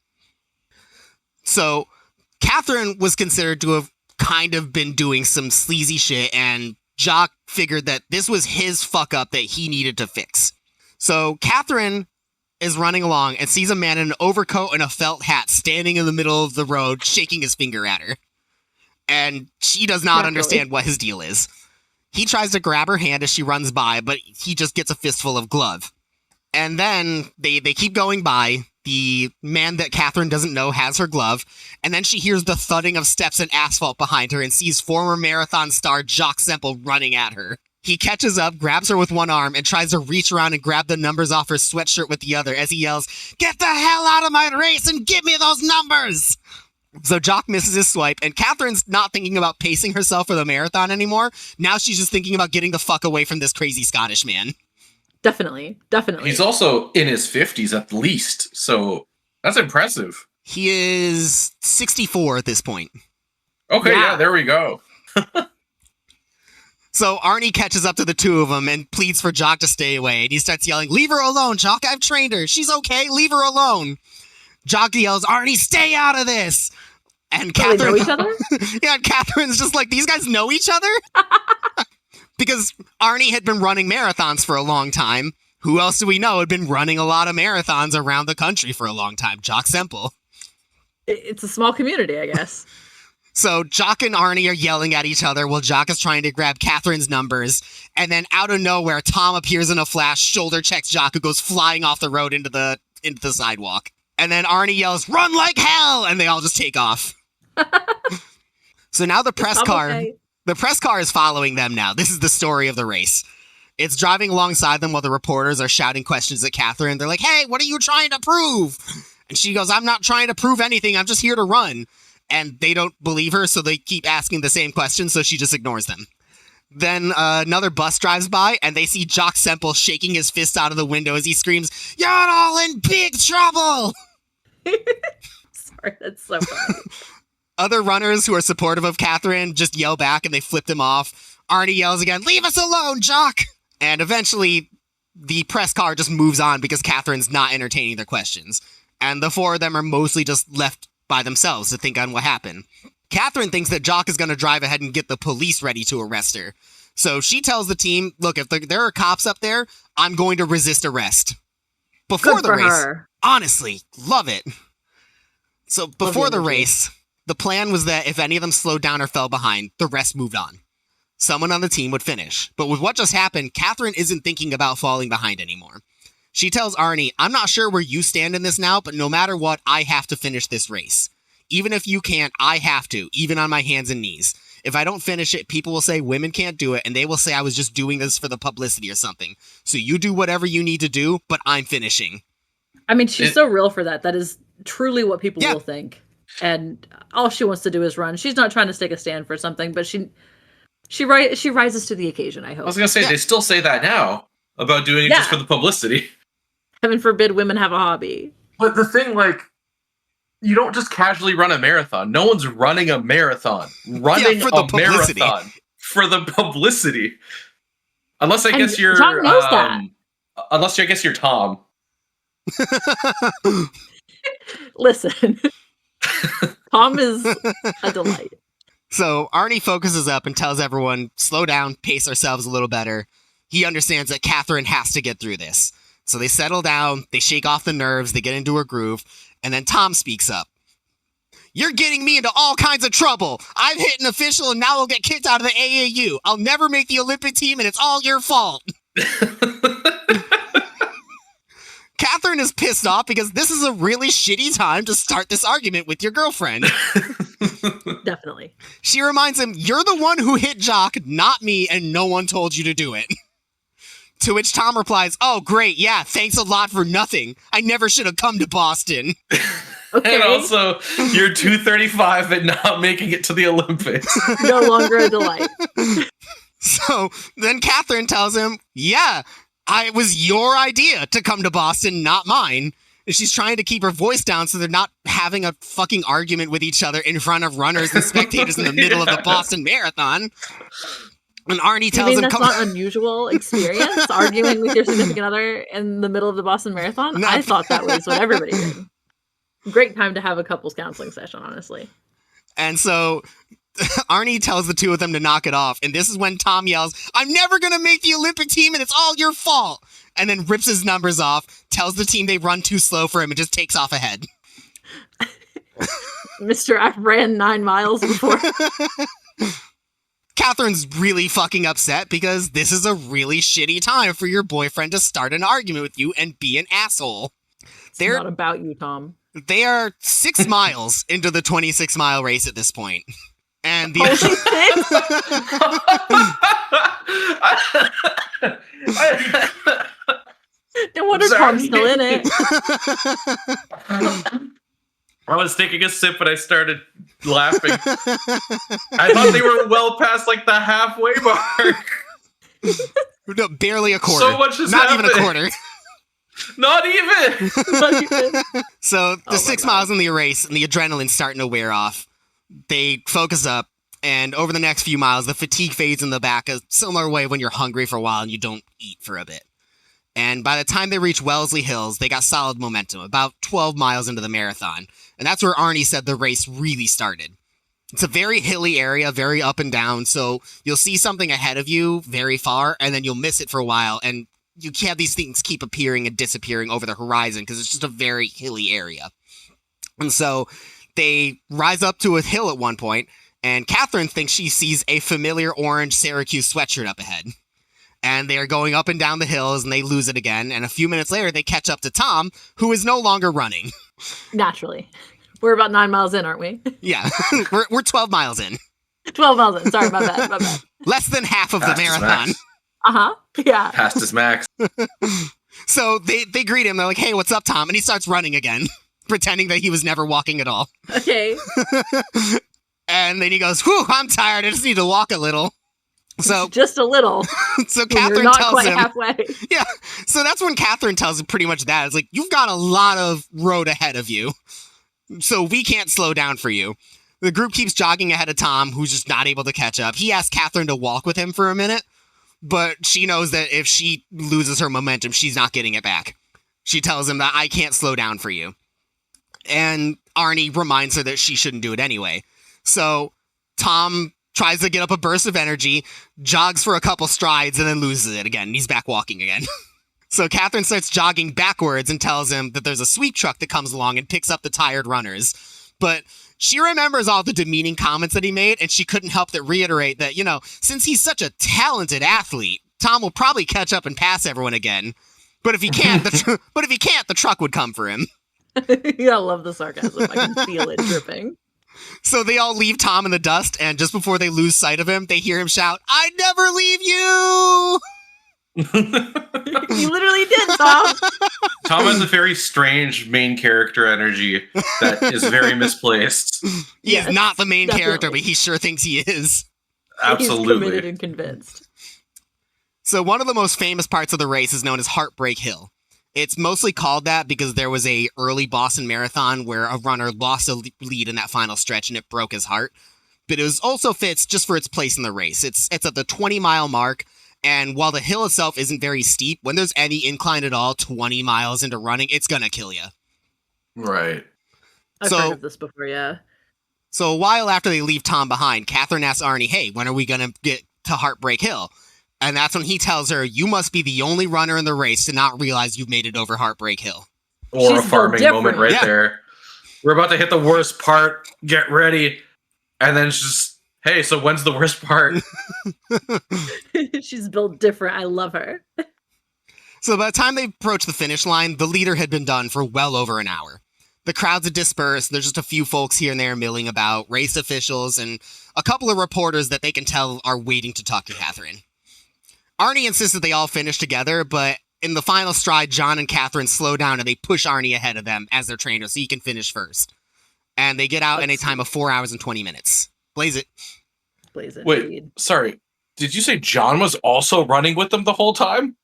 So Kathrine was considered to have kind of been doing some sleazy shit, and Jock figured that this was his fuck up that he needed to fix. So Kathrine is running along and sees a man in an overcoat and a felt hat standing in the middle of the road, shaking his finger at her. And she does not understand what his deal is. He tries to grab her hand as she runs by, but he just gets a fistful of glove. And then they keep going by. The man that Kathrine doesn't know has her glove, and then she hears the thudding of steps and asphalt behind her and sees former marathon star Jock Semple running at her. He catches up, grabs her with one arm, and tries to reach around and grab the numbers off her sweatshirt with the other as he yells, "Get the hell out of my race and give me those numbers!" So Jock misses his swipe, and Kathrine's not thinking about pacing herself for the marathon anymore. Now she's just thinking about getting the fuck away from this crazy Scottish man. Definitely. He's also in his 50s at least, so that's impressive. He is 64 at this point. Okay, yeah there we go. So Arnie catches up to the two of them and pleads for Jock to stay away, and he starts yelling, "Leave her alone, Jock, I've trained her. She's okay, leave her alone." Jock yells, "Arnie, stay out of this!" And Kathrine... They know each other? Yeah, Kathrine's just like, these guys know each other? Because Arnie had been running marathons for a long time. Who else do we know had been running a lot of marathons around the country for a long time? Jock Semple. It's a small community, I guess. So Jock and Arnie are yelling at each other while Jock is trying to grab Kathrine's numbers. And then out of nowhere, Tom appears in a flash, shoulder checks Jock, who goes flying off the road into the sidewalk. And then Arnie yells, "Run like hell!" And they all just take off. So now the press car is following them now. This is the story of the race. It's driving alongside them while the reporters are shouting questions at Kathrine. They're like, "Hey, what are you trying to prove?" And she goes, "I'm not trying to prove anything. I'm just here to run." And they don't believe her, so they keep asking the same questions, so she just ignores them. Then another bus drives by, and they see Jock Semple shaking his fist out of the window as he screams, "You're all in big trouble!" Sorry, that's so funny. Other runners who are supportive of Kathrine just yell back, and they flip him off. Arnie yells again, "Leave us alone, Jock!" And eventually, the press car just moves on because Kathrine's not entertaining their questions. And the four of them are mostly just left by themselves to think on what happened. Kathrine thinks that Jock is going to drive ahead and get the police ready to arrest her. So she tells the team, "Look, if there are cops up there, I'm going to resist arrest." Before the race, honestly, love it. So before the race, the plan was that if any of them slowed down or fell behind, the rest moved on. Someone on the team would finish. But with what just happened, Kathrine isn't thinking about falling behind anymore. She tells Arnie, "I'm not sure where you stand in this now, but no matter what, I have to finish this race. Even if you can't, I have to, even on my hands and knees. If I don't finish it, people will say women can't do it, and they will say I was just doing this for the publicity or something. So you do whatever you need to do, but I'm finishing." I mean, she's so real for that. That is truly what people will think. And all she wants to do is run. She's not trying to take a stand for something, but she rises to the occasion, I hope. I was going to say, they still say that now about doing it just for the publicity. Heaven forbid women have a hobby. But the thing, like, you don't just casually run a marathon. No one's running a marathon. Running for the publicity. Marathon for the publicity. Unless I guess you're John knows that. Unless I guess you're Tom. Listen. Tom is a delight. So Arnie focuses up and tells everyone, "Slow down, pace ourselves a little better." He understands that Kathrine has to get through this. So they settle down, they shake off the nerves, they get into a groove, and then Tom speaks up. "You're getting me into all kinds of trouble. I've hit an official and now I'll get kicked out of the AAU. I'll never make the Olympic team and it's all your fault." Kathrine is pissed off because this is a really shitty time to start this argument with your girlfriend. Definitely. She reminds him, "You're the one who hit Jock, not me, and no one told you to do it." To which Tom replies, "Oh, great, yeah, thanks a lot for nothing. I never should have come to Boston." Okay. And also, you're 235 and not making it to the Olympics. No longer a delight. So then Kathrine tells him, "Yeah, it was your idea to come to Boston, not mine." And she's trying to keep her voice down so they're not having a fucking argument with each other in front of runners and spectators in the middle of the Boston Marathon. And Arnie tells him, that's not an unusual experience, arguing with your significant other in the middle of the Boston Marathon? No. I thought that was what everybody did. Great time to have a couples counseling session, honestly. And so Arnie tells the two of them to knock it off. And this is when Tom yells, "I'm never going to make the Olympic team and it's all your fault." And then rips his numbers off, tells the team they run too slow for him, and just takes off ahead. Mr. I've ran 9 miles before. Kathrine's really fucking upset because this is a really shitty time for your boyfriend to start an argument with you and be an asshole. It's not about you, Tom. They are 6 miles into the 26-mile race at this point. And the no wonder Tom's still in it. I was taking a sip and I started laughing. I thought they were well past like the halfway mark. No, barely a quarter. So much has Not happened. even a quarter. Not even. Not even. So the 6 miles in the race and the adrenaline's starting to wear off. They focus up, and over the next few miles, the fatigue fades in the back a similar way when you're hungry for a while and you don't eat for a bit. And by the time they reach Wellesley Hills, they got solid momentum, about 12 miles into the marathon. And that's where Arnie said the race really started. It's a very hilly area, very up and down, so you'll see something ahead of you very far, and then you'll miss it for a while, and you have these things keep appearing and disappearing over the horizon because it's just a very hilly area. And so they rise up to a hill at one point, and Kathrine thinks she sees a familiar orange Syracuse sweatshirt up ahead. And they are going up and down the hills, and they lose it again, and a few minutes later, they catch up to Tom, who is no longer running. Naturally. We're about 9 miles in, aren't we? Yeah, we're 12 miles in. 12 miles in. Sorry, my bad. Less than half of the marathon. Yeah. Past his max. So they greet him. They're like, hey, what's up, Tom? And he starts running again, pretending that he was never walking at all. Okay. And then he goes, whew, I'm tired. I just need to walk a little. So just a little. So Kathrine not tells quite him halfway. Yeah. So that's when Kathrine tells him pretty much that. It's like, you've got a lot of road ahead of you. So we can't slow down for you. The group keeps jogging ahead of Tom, who's just not able to catch up. He asks Kathrine to walk with him for a minute, but she knows that if she loses her momentum, she's not getting it back. She tells him that I can't slow down for you. And Arnie reminds her that she shouldn't do it anyway. So Tom tries to get up a burst of energy, jogs for a couple strides, and then loses it again. He's back walking again. So Kathrine starts jogging backwards and tells him that there's a sweep truck that comes along and picks up the tired runners. But she remembers all the demeaning comments that he made, and she couldn't help but reiterate that, since he's such a talented athlete, Tom will probably catch up and pass everyone again. But if he can't, the truck would come for him. I love the sarcasm. I can feel it dripping. So they all leave Tom in the dust, and just before they lose sight of him, they hear him shout, "I never leave you!" You literally did, Tom. Tom has a very strange main character energy that is very misplaced. He is not the main definitely. character, but he sure thinks he is. Absolutely. He's committed and convinced. So one of the most famous parts of the race is known as Heartbreak Hill. It's mostly called that because there was a early Boston Marathon where a runner lost a lead in that final stretch and it broke his heart. But it also fits just for its place in the race. It's at the 20-mile mark, and while the hill itself isn't very steep, when there's any incline at all, 20 miles into running, it's gonna kill you. Right. I've heard of this before, yeah. So a while after they leave Tom behind, Kathrine asks Arnie, hey, when are we gonna get to Heartbreak Hill? And that's when he tells her, you must be the only runner in the race to not realize you've made it over Heartbreak Hill. Or she's a farming moment right there. We're about to hit the worst part. Get ready. And then she's, hey, so when's the worst part? She's built different. I love her. So by the time they approach the finish line, the leader had been done for well over an hour. The crowds had dispersed. There's just a few folks here and there milling about, race officials, and a couple of reporters that they can tell are waiting to talk to Kathrine. Arnie insists that they all finish together, but in the final stride, John and Kathrine slow down and they push Arnie ahead of them as their trainer so he can finish first. And they get out in a time of 4 hours and 20 minutes. Blaze it. Blaze it. Wait, indeed. Sorry. Did you say John was also running with them the whole time?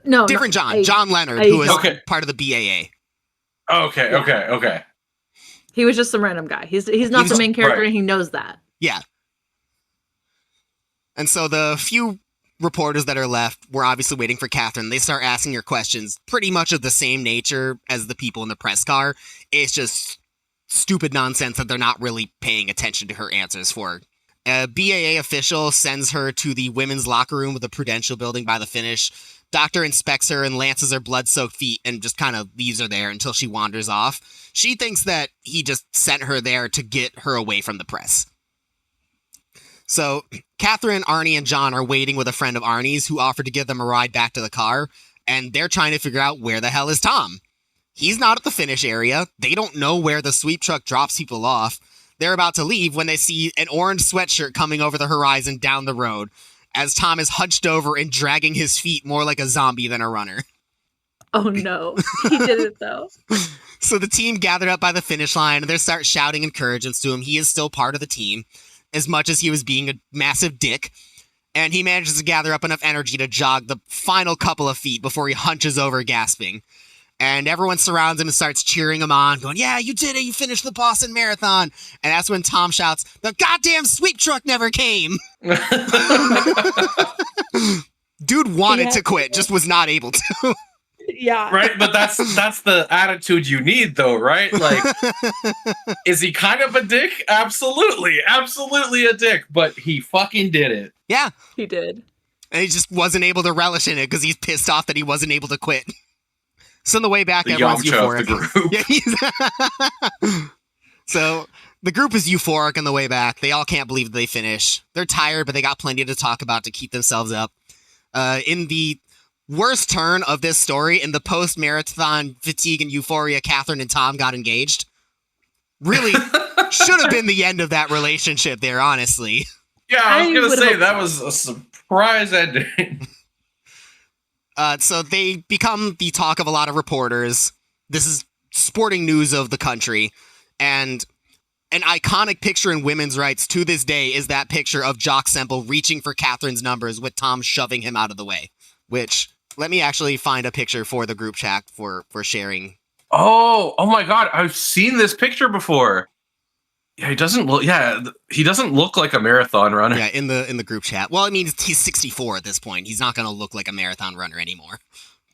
No, different John. John Leonard, who is part of the BAA. Okay. He was just some random guy. He's not the main character, and he knows that. Yeah. And so the few reporters that are left were obviously waiting for Kathrine. They start asking her questions pretty much of the same nature as the people in the press car. It's just stupid nonsense that they're not really paying attention to her answers for. A BAA official sends her to the women's locker room of the Prudential building by the finish. Doctor inspects her and lances her blood-soaked feet and just kind of leaves her there until she wanders off. She thinks that he just sent her there to get her away from the press. So Kathrine, Arnie, and John are waiting with a friend of Arnie's who offered to give them a ride back to the car, and they're trying to figure out where the hell is Tom. He's not at the finish area. They don't know where the sweep truck drops people off. They're about to leave when they see an orange sweatshirt coming over the horizon down the road, as Tom is hunched over and dragging his feet more like a zombie than a runner. Oh no, he did it though. So the team gathered up by the finish line and they start shouting encouragements to him. He is still part of the team, as much as he was being a massive dick. And he manages to gather up enough energy to jog the final couple of feet before he hunches over gasping. And everyone surrounds him and starts cheering him on, going, yeah, you did it, you finished the Boston Marathon. And that's when Tom shouts, the goddamn sweep truck never came. Dude wanted to quit, just was not able to. Yeah. Right, but that's the attitude you need, though, right? Like, is he kind of a dick? Absolutely a dick, but he fucking did it. Yeah. He did. And he just wasn't able to relish in it because he's pissed off that he wasn't able to quit. So on the way back, everyone's euphoric. So the group is euphoric on the way back. They all can't believe that they finish. They're tired, but they got plenty to talk about to keep themselves up. In the worst turn of this story in the post-marathon fatigue and euphoria, Kathrine and Tom got engaged. Really should have been the end of that relationship there, honestly. Yeah, I was going to say that was a surprise ending. So they become the talk of a lot of reporters. This is sporting news of the country. And an iconic picture in women's rights to this day is that picture of Jock Semple reaching for Kathrine's numbers with Tom shoving him out of the way. Which, let me actually find a picture for the group chat for sharing. Oh my God. I've seen this picture before. Yeah, he doesn't look like a marathon runner. Yeah, in the group chat. Well, I mean, he's 64 at this point. He's not going to look like a marathon runner anymore.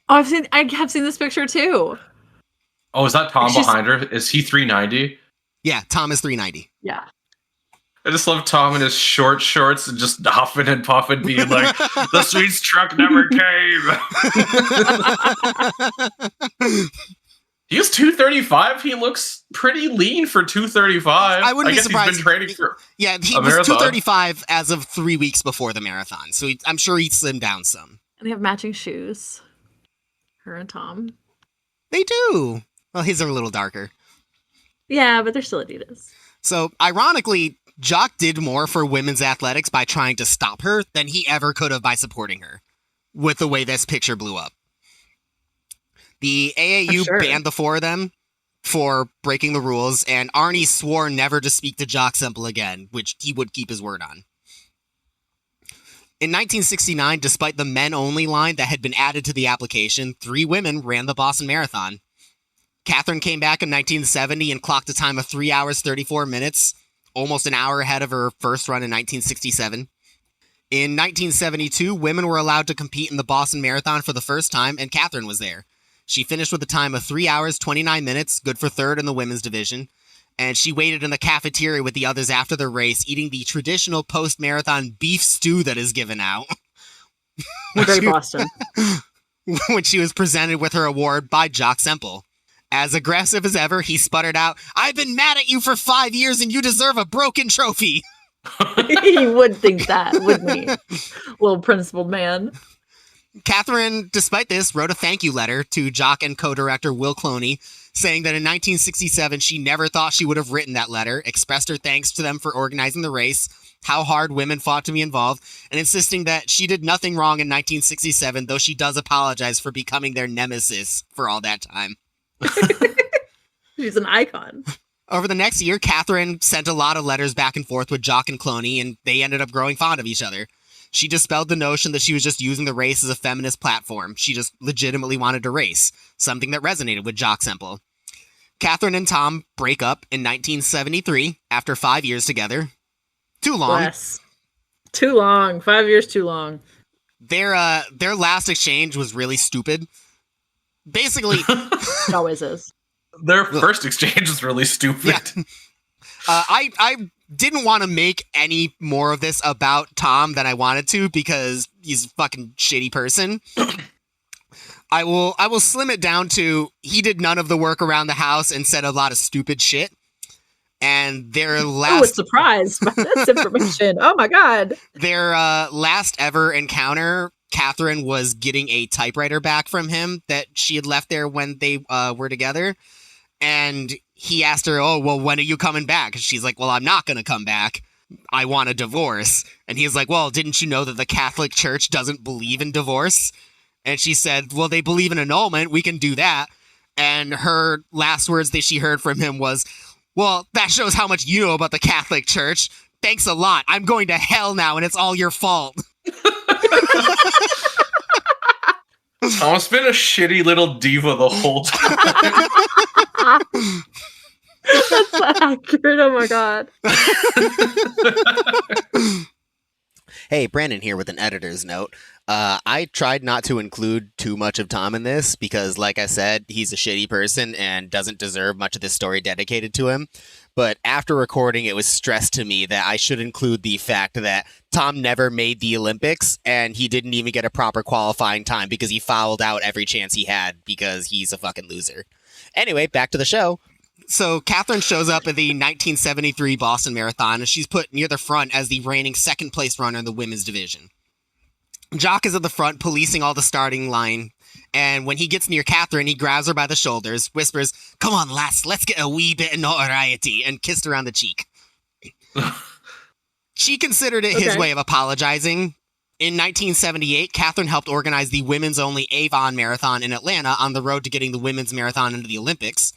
Oh, I have seen this picture too. Oh, is that Tom behind her? Is he 390? Yeah, Tom is 390. Yeah. I just love Tom in his short shorts and just huffing and puffing, being like, the sweets truck never came. He's 235. He looks pretty lean for 235. I wouldn't be surprised. He's been training for he was 235 as of 3 weeks before the marathon. So I'm sure he slimmed down some. And they have matching shoes. Her and Tom. They do. Well, his are a little darker. Yeah, but they're still Adidas. So, ironically, Jock did more for women's athletics by trying to stop her than he ever could have by supporting her, with the way this picture blew up. The AAU banned the four of them for breaking the rules, and Arnie swore never to speak to Jock Semple again, which he would keep his word on. In 1969, despite the men-only line that had been added to the application, 3 women ran the Boston Marathon. Kathrine came back in 1970 and clocked a time of 3 hours, 34 minutes, almost an hour ahead of her first run in 1967. In 1972, women were allowed to compete in the Boston Marathon for the first time, and Kathrine was there. She finished with a time of 3 hours, 29 minutes, good for third in the women's division. And she waited in the cafeteria with the others after the race, eating the traditional post-marathon beef stew that is given out. Very Boston. When she was presented with her award by Jock Semple. As aggressive as ever, he sputtered out, "I've been mad at you for 5 years and you deserve a broken trophy." He would think that, wouldn't he? Little principled man. Kathrine, despite this, wrote a thank you letter to Jock and co-director Will Cloney, saying that in 1967 she never thought she would have written that letter, expressed her thanks to them for organizing the race, how hard women fought to be involved, and insisting that she did nothing wrong in 1967, though she does apologize for becoming their nemesis for all that time. She's an icon. Over the next year, Kathrine sent a lot of letters back and forth with Jock and Cloney, and they ended up growing fond of each other. She dispelled the notion that she was just using the race as a feminist platform. She just legitimately wanted to race, something that resonated with Jock Semple. Kathrine and Tom break up in 1973 after 5 years together. Too long. Yes. Too long. 5 years too long. Their last exchange was really stupid. Basically, it always is. Their first exchange was really stupid. Yeah. I didn't want to make any more of this about Tom than I wanted to because he's a fucking shitty person. I will slim it down to he did none of the work around the house and said a lot of stupid shit. And their last... I was surprised by this information. Oh my God. Their last ever encounter, Kathrine was getting a typewriter back from him that she had left there when they were together. And he asked her, "Oh, well, when are you coming back?" And she's like, "Well, I'm not going to come back. I want a divorce." And he's like, "Well, didn't you know that the Catholic Church doesn't believe in divorce?" And she said, "Well, they believe in annulment. We can do that." And her last words that she heard from him was, "Well, that shows how much you know about the Catholic Church. Thanks a lot. I'm going to hell now, and it's all your fault." Tom's been a shitty little diva the whole time. That's accurate. Oh my God. Hey, Brandon here with an editor's note. I tried not to include too much of Tom in this because, like I said, he's a shitty person and doesn't deserve much of this story dedicated to him. But after recording, it was stressed to me that I should include the fact that Tom never made the Olympics and he didn't even get a proper qualifying time because he fouled out every chance he had because he's a fucking loser. Anyway, back to the show. So Kathrine shows up at the 1973 Boston Marathon and she's put near the front as the reigning second place runner in the women's division. Jock is at the front policing all the starting line. And when he gets near Kathrine, he grabs her by the shoulders, whispers, "Come on, lass, let's get a wee bit of notoriety," and kissed her on the cheek. She considered it his way of apologizing. In 1978, Kathrine helped organize the women's-only Avon Marathon in Atlanta on the road to getting the women's marathon into the Olympics.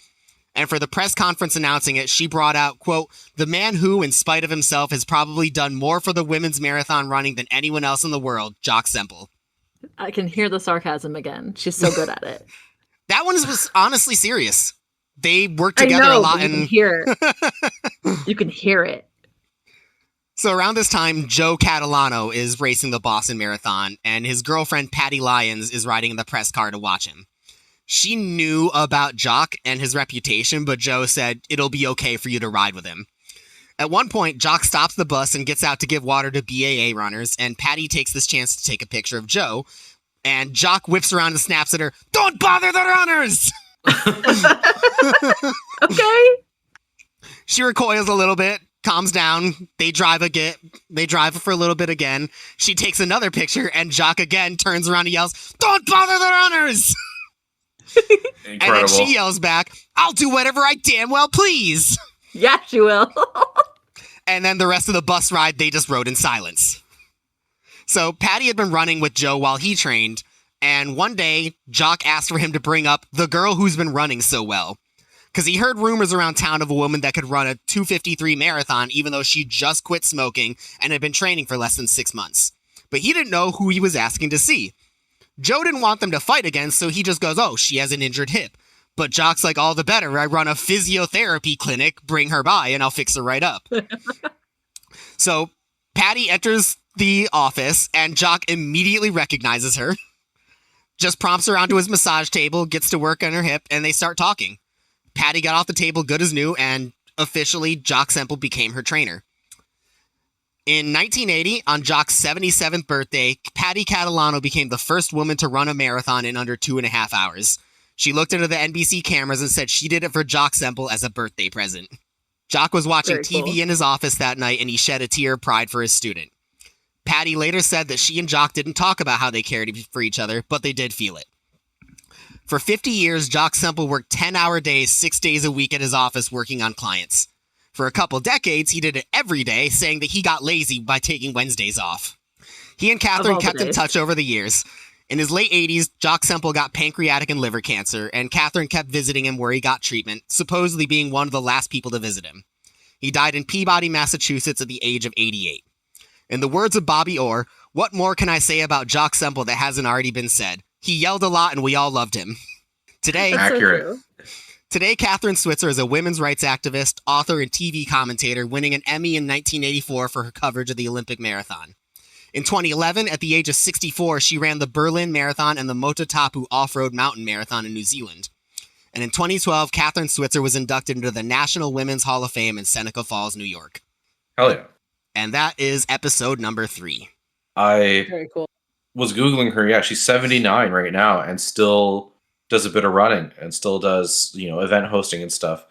And for the press conference announcing it, she brought out, quote, "the man who, in spite of himself, has probably done more for the women's marathon running than anyone else in the world, Jock Semple." I can hear the sarcasm again. She's so good at it. That one was honestly serious. They worked together a lot. You can hear it. You can hear it. So around this time, Joe Catalano is racing the Boston Marathon, and his girlfriend, Patty Lyons, is riding in the press car to watch him. She knew about Jock and his reputation, but Joe said, "It'll be okay for you to ride with him." At one point, Jock stops the bus and gets out to give water to BAA runners, and Patty takes this chance to take a picture of Joe, and Jock whips around and snaps at her, "Don't bother the runners!" Okay. She recoils a little bit, calms down, they drive for a little bit again. She takes another picture, and Jock again turns around and yells, "Don't bother the runners!" Incredible. And then she yells back, "I'll do whatever I damn well please." Yeah, she will. And then the rest of the bus ride, they just rode in silence. So Patty had been running with Joe while he trained, and one day, Jock asked for him to bring up the girl who's been running so well. Because he heard rumors around town of a woman that could run a 2:53 marathon even though she just quit smoking and had been training for less than 6 months. But he didn't know who he was asking to see. Joe didn't want them to fight again, so he just goes, "Oh, she has an injured hip." But Jock's like, "All the better. I run a physiotherapy clinic. Bring her by and I'll fix her right up." So Patty enters the office and Jock immediately recognizes her, just prompts her onto his massage table, gets to work on her hip, and they start talking. Patty got off the table good as new, and officially Jock Semple became her trainer. In 1980, on Jock's 77th birthday, Patty Catalano became the first woman to run a marathon in under 2.5 hours. She looked into the NBC cameras and said she did it for Jock Semple as a birthday present. Jock was watching TV in his office that night, and he shed a tear of pride for his student. Patty later said that she and Jock didn't talk about how they cared for each other, but they did feel it. For 50 years, Jock Semple worked 10-hour days, 6 days a week at his office working on clients. For a couple decades, he did it every day, saying that he got lazy by taking Wednesdays off. He and Kathrine kept in touch over the years. In his late 80s, Jock Semple got pancreatic and liver cancer, and Kathrine kept visiting him where he got treatment, supposedly being one of the last people to visit him. He died in Peabody, Massachusetts at the age of 88. In the words of Bobby Orr, "What more can I say about Jock Semple that hasn't already been said? He yelled a lot and we all loved him." Today, accurate. Today, Kathrine Switzer is a women's rights activist, author, and TV commentator, winning an Emmy in 1984 for her coverage of the Olympic Marathon. In 2011, at the age of 64, she ran the Berlin Marathon and the Mototapu Off-Road Mountain Marathon in New Zealand. And in 2012, Kathrine Switzer was inducted into the National Women's Hall of Fame in Seneca Falls, New York. Hell yeah. And that is episode number 3. Very cool. Was Googling her. Yeah, she's 79 right now and still does a bit of running and still does, event hosting and stuff.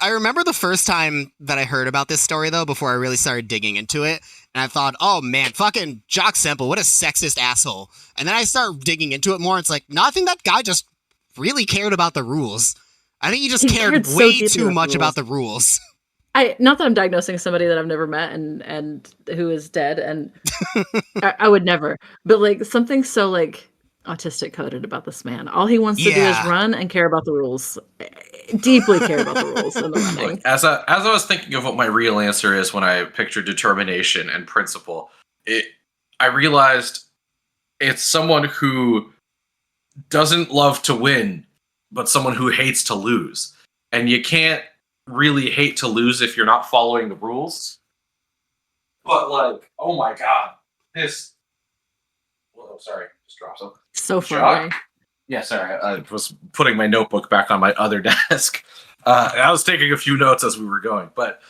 I remember the first time that I heard about this story, though, before I really started digging into it. And I thought, oh, man, fucking Jock Semple, what a sexist asshole. And then I start digging into it more. And it's like, no, I think that guy just really cared about the rules. I think he just cared way too much about the rules. Not that I'm diagnosing somebody that I've never met and who is dead, and I would never. But like something so like autistic coded about this man. All he wants to do is run and care about the rules. Deeply care about the rules in the running. Look, as I was thinking of what my real answer is when I pictured determination and principle, I realized it's someone who doesn't love to win, but someone who hates to lose. And you can't really hate to lose if you're not following the rules. But like, oh my god, this. Well, sorry, just dropped something. So funny. Yeah, sorry, I was putting my notebook back on my other desk. I was taking a few notes as we were going, but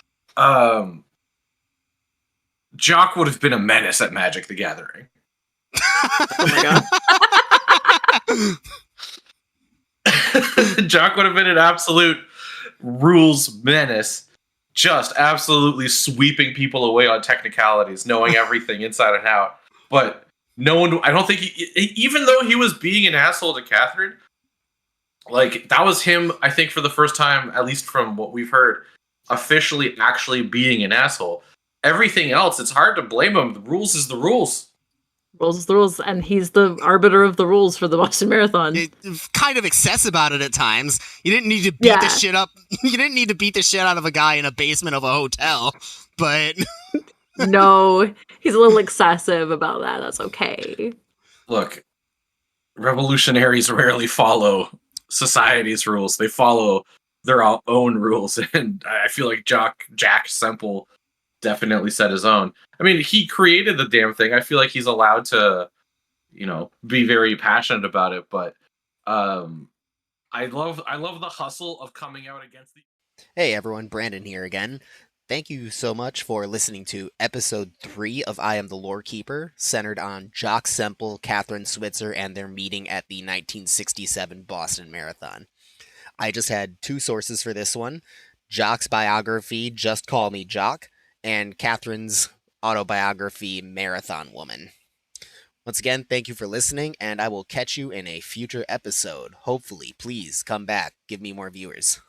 Jock would have been a menace at Magic the Gathering. Oh my god. Jock would have been an absolute rules menace, just absolutely sweeping people away on technicalities, knowing everything inside and out. But no one. I don't think even though he was being an asshole to Kathrine, like that was him. I think for the first time, at least from what we've heard, officially actually being an asshole. Everything else, it's hard to blame him. The rules is the rules. Rules is the rules, and he's the arbiter of the rules for the Boston Marathon. Kind of excess about it at times. You didn't need to beat the shit up. You didn't need to beat the shit out of a guy in a basement of a hotel, but no, he's a little excessive about that. That's okay. Look, revolutionaries rarely follow society's rules. They follow their own rules, and I feel like Jock Semple definitely set his own. I mean, he created the damn thing. I feel like he's allowed to, be very passionate about it. But I love the hustle of coming out against the. Hey everyone, Brandon here again. Thank you so much for listening to episode 3 of I Am the Lore Keeper, centered on Jock Semple, Kathrine Switzer, and their meeting at the 1967 Boston Marathon. I just had 2 sources for this one: Jock's biography, Just Call Me Jock, and Kathrine's autobiography, Marathon Woman. Once again, thank you for listening, and I will catch you in a future episode. Hopefully, please come back. Give me more viewers.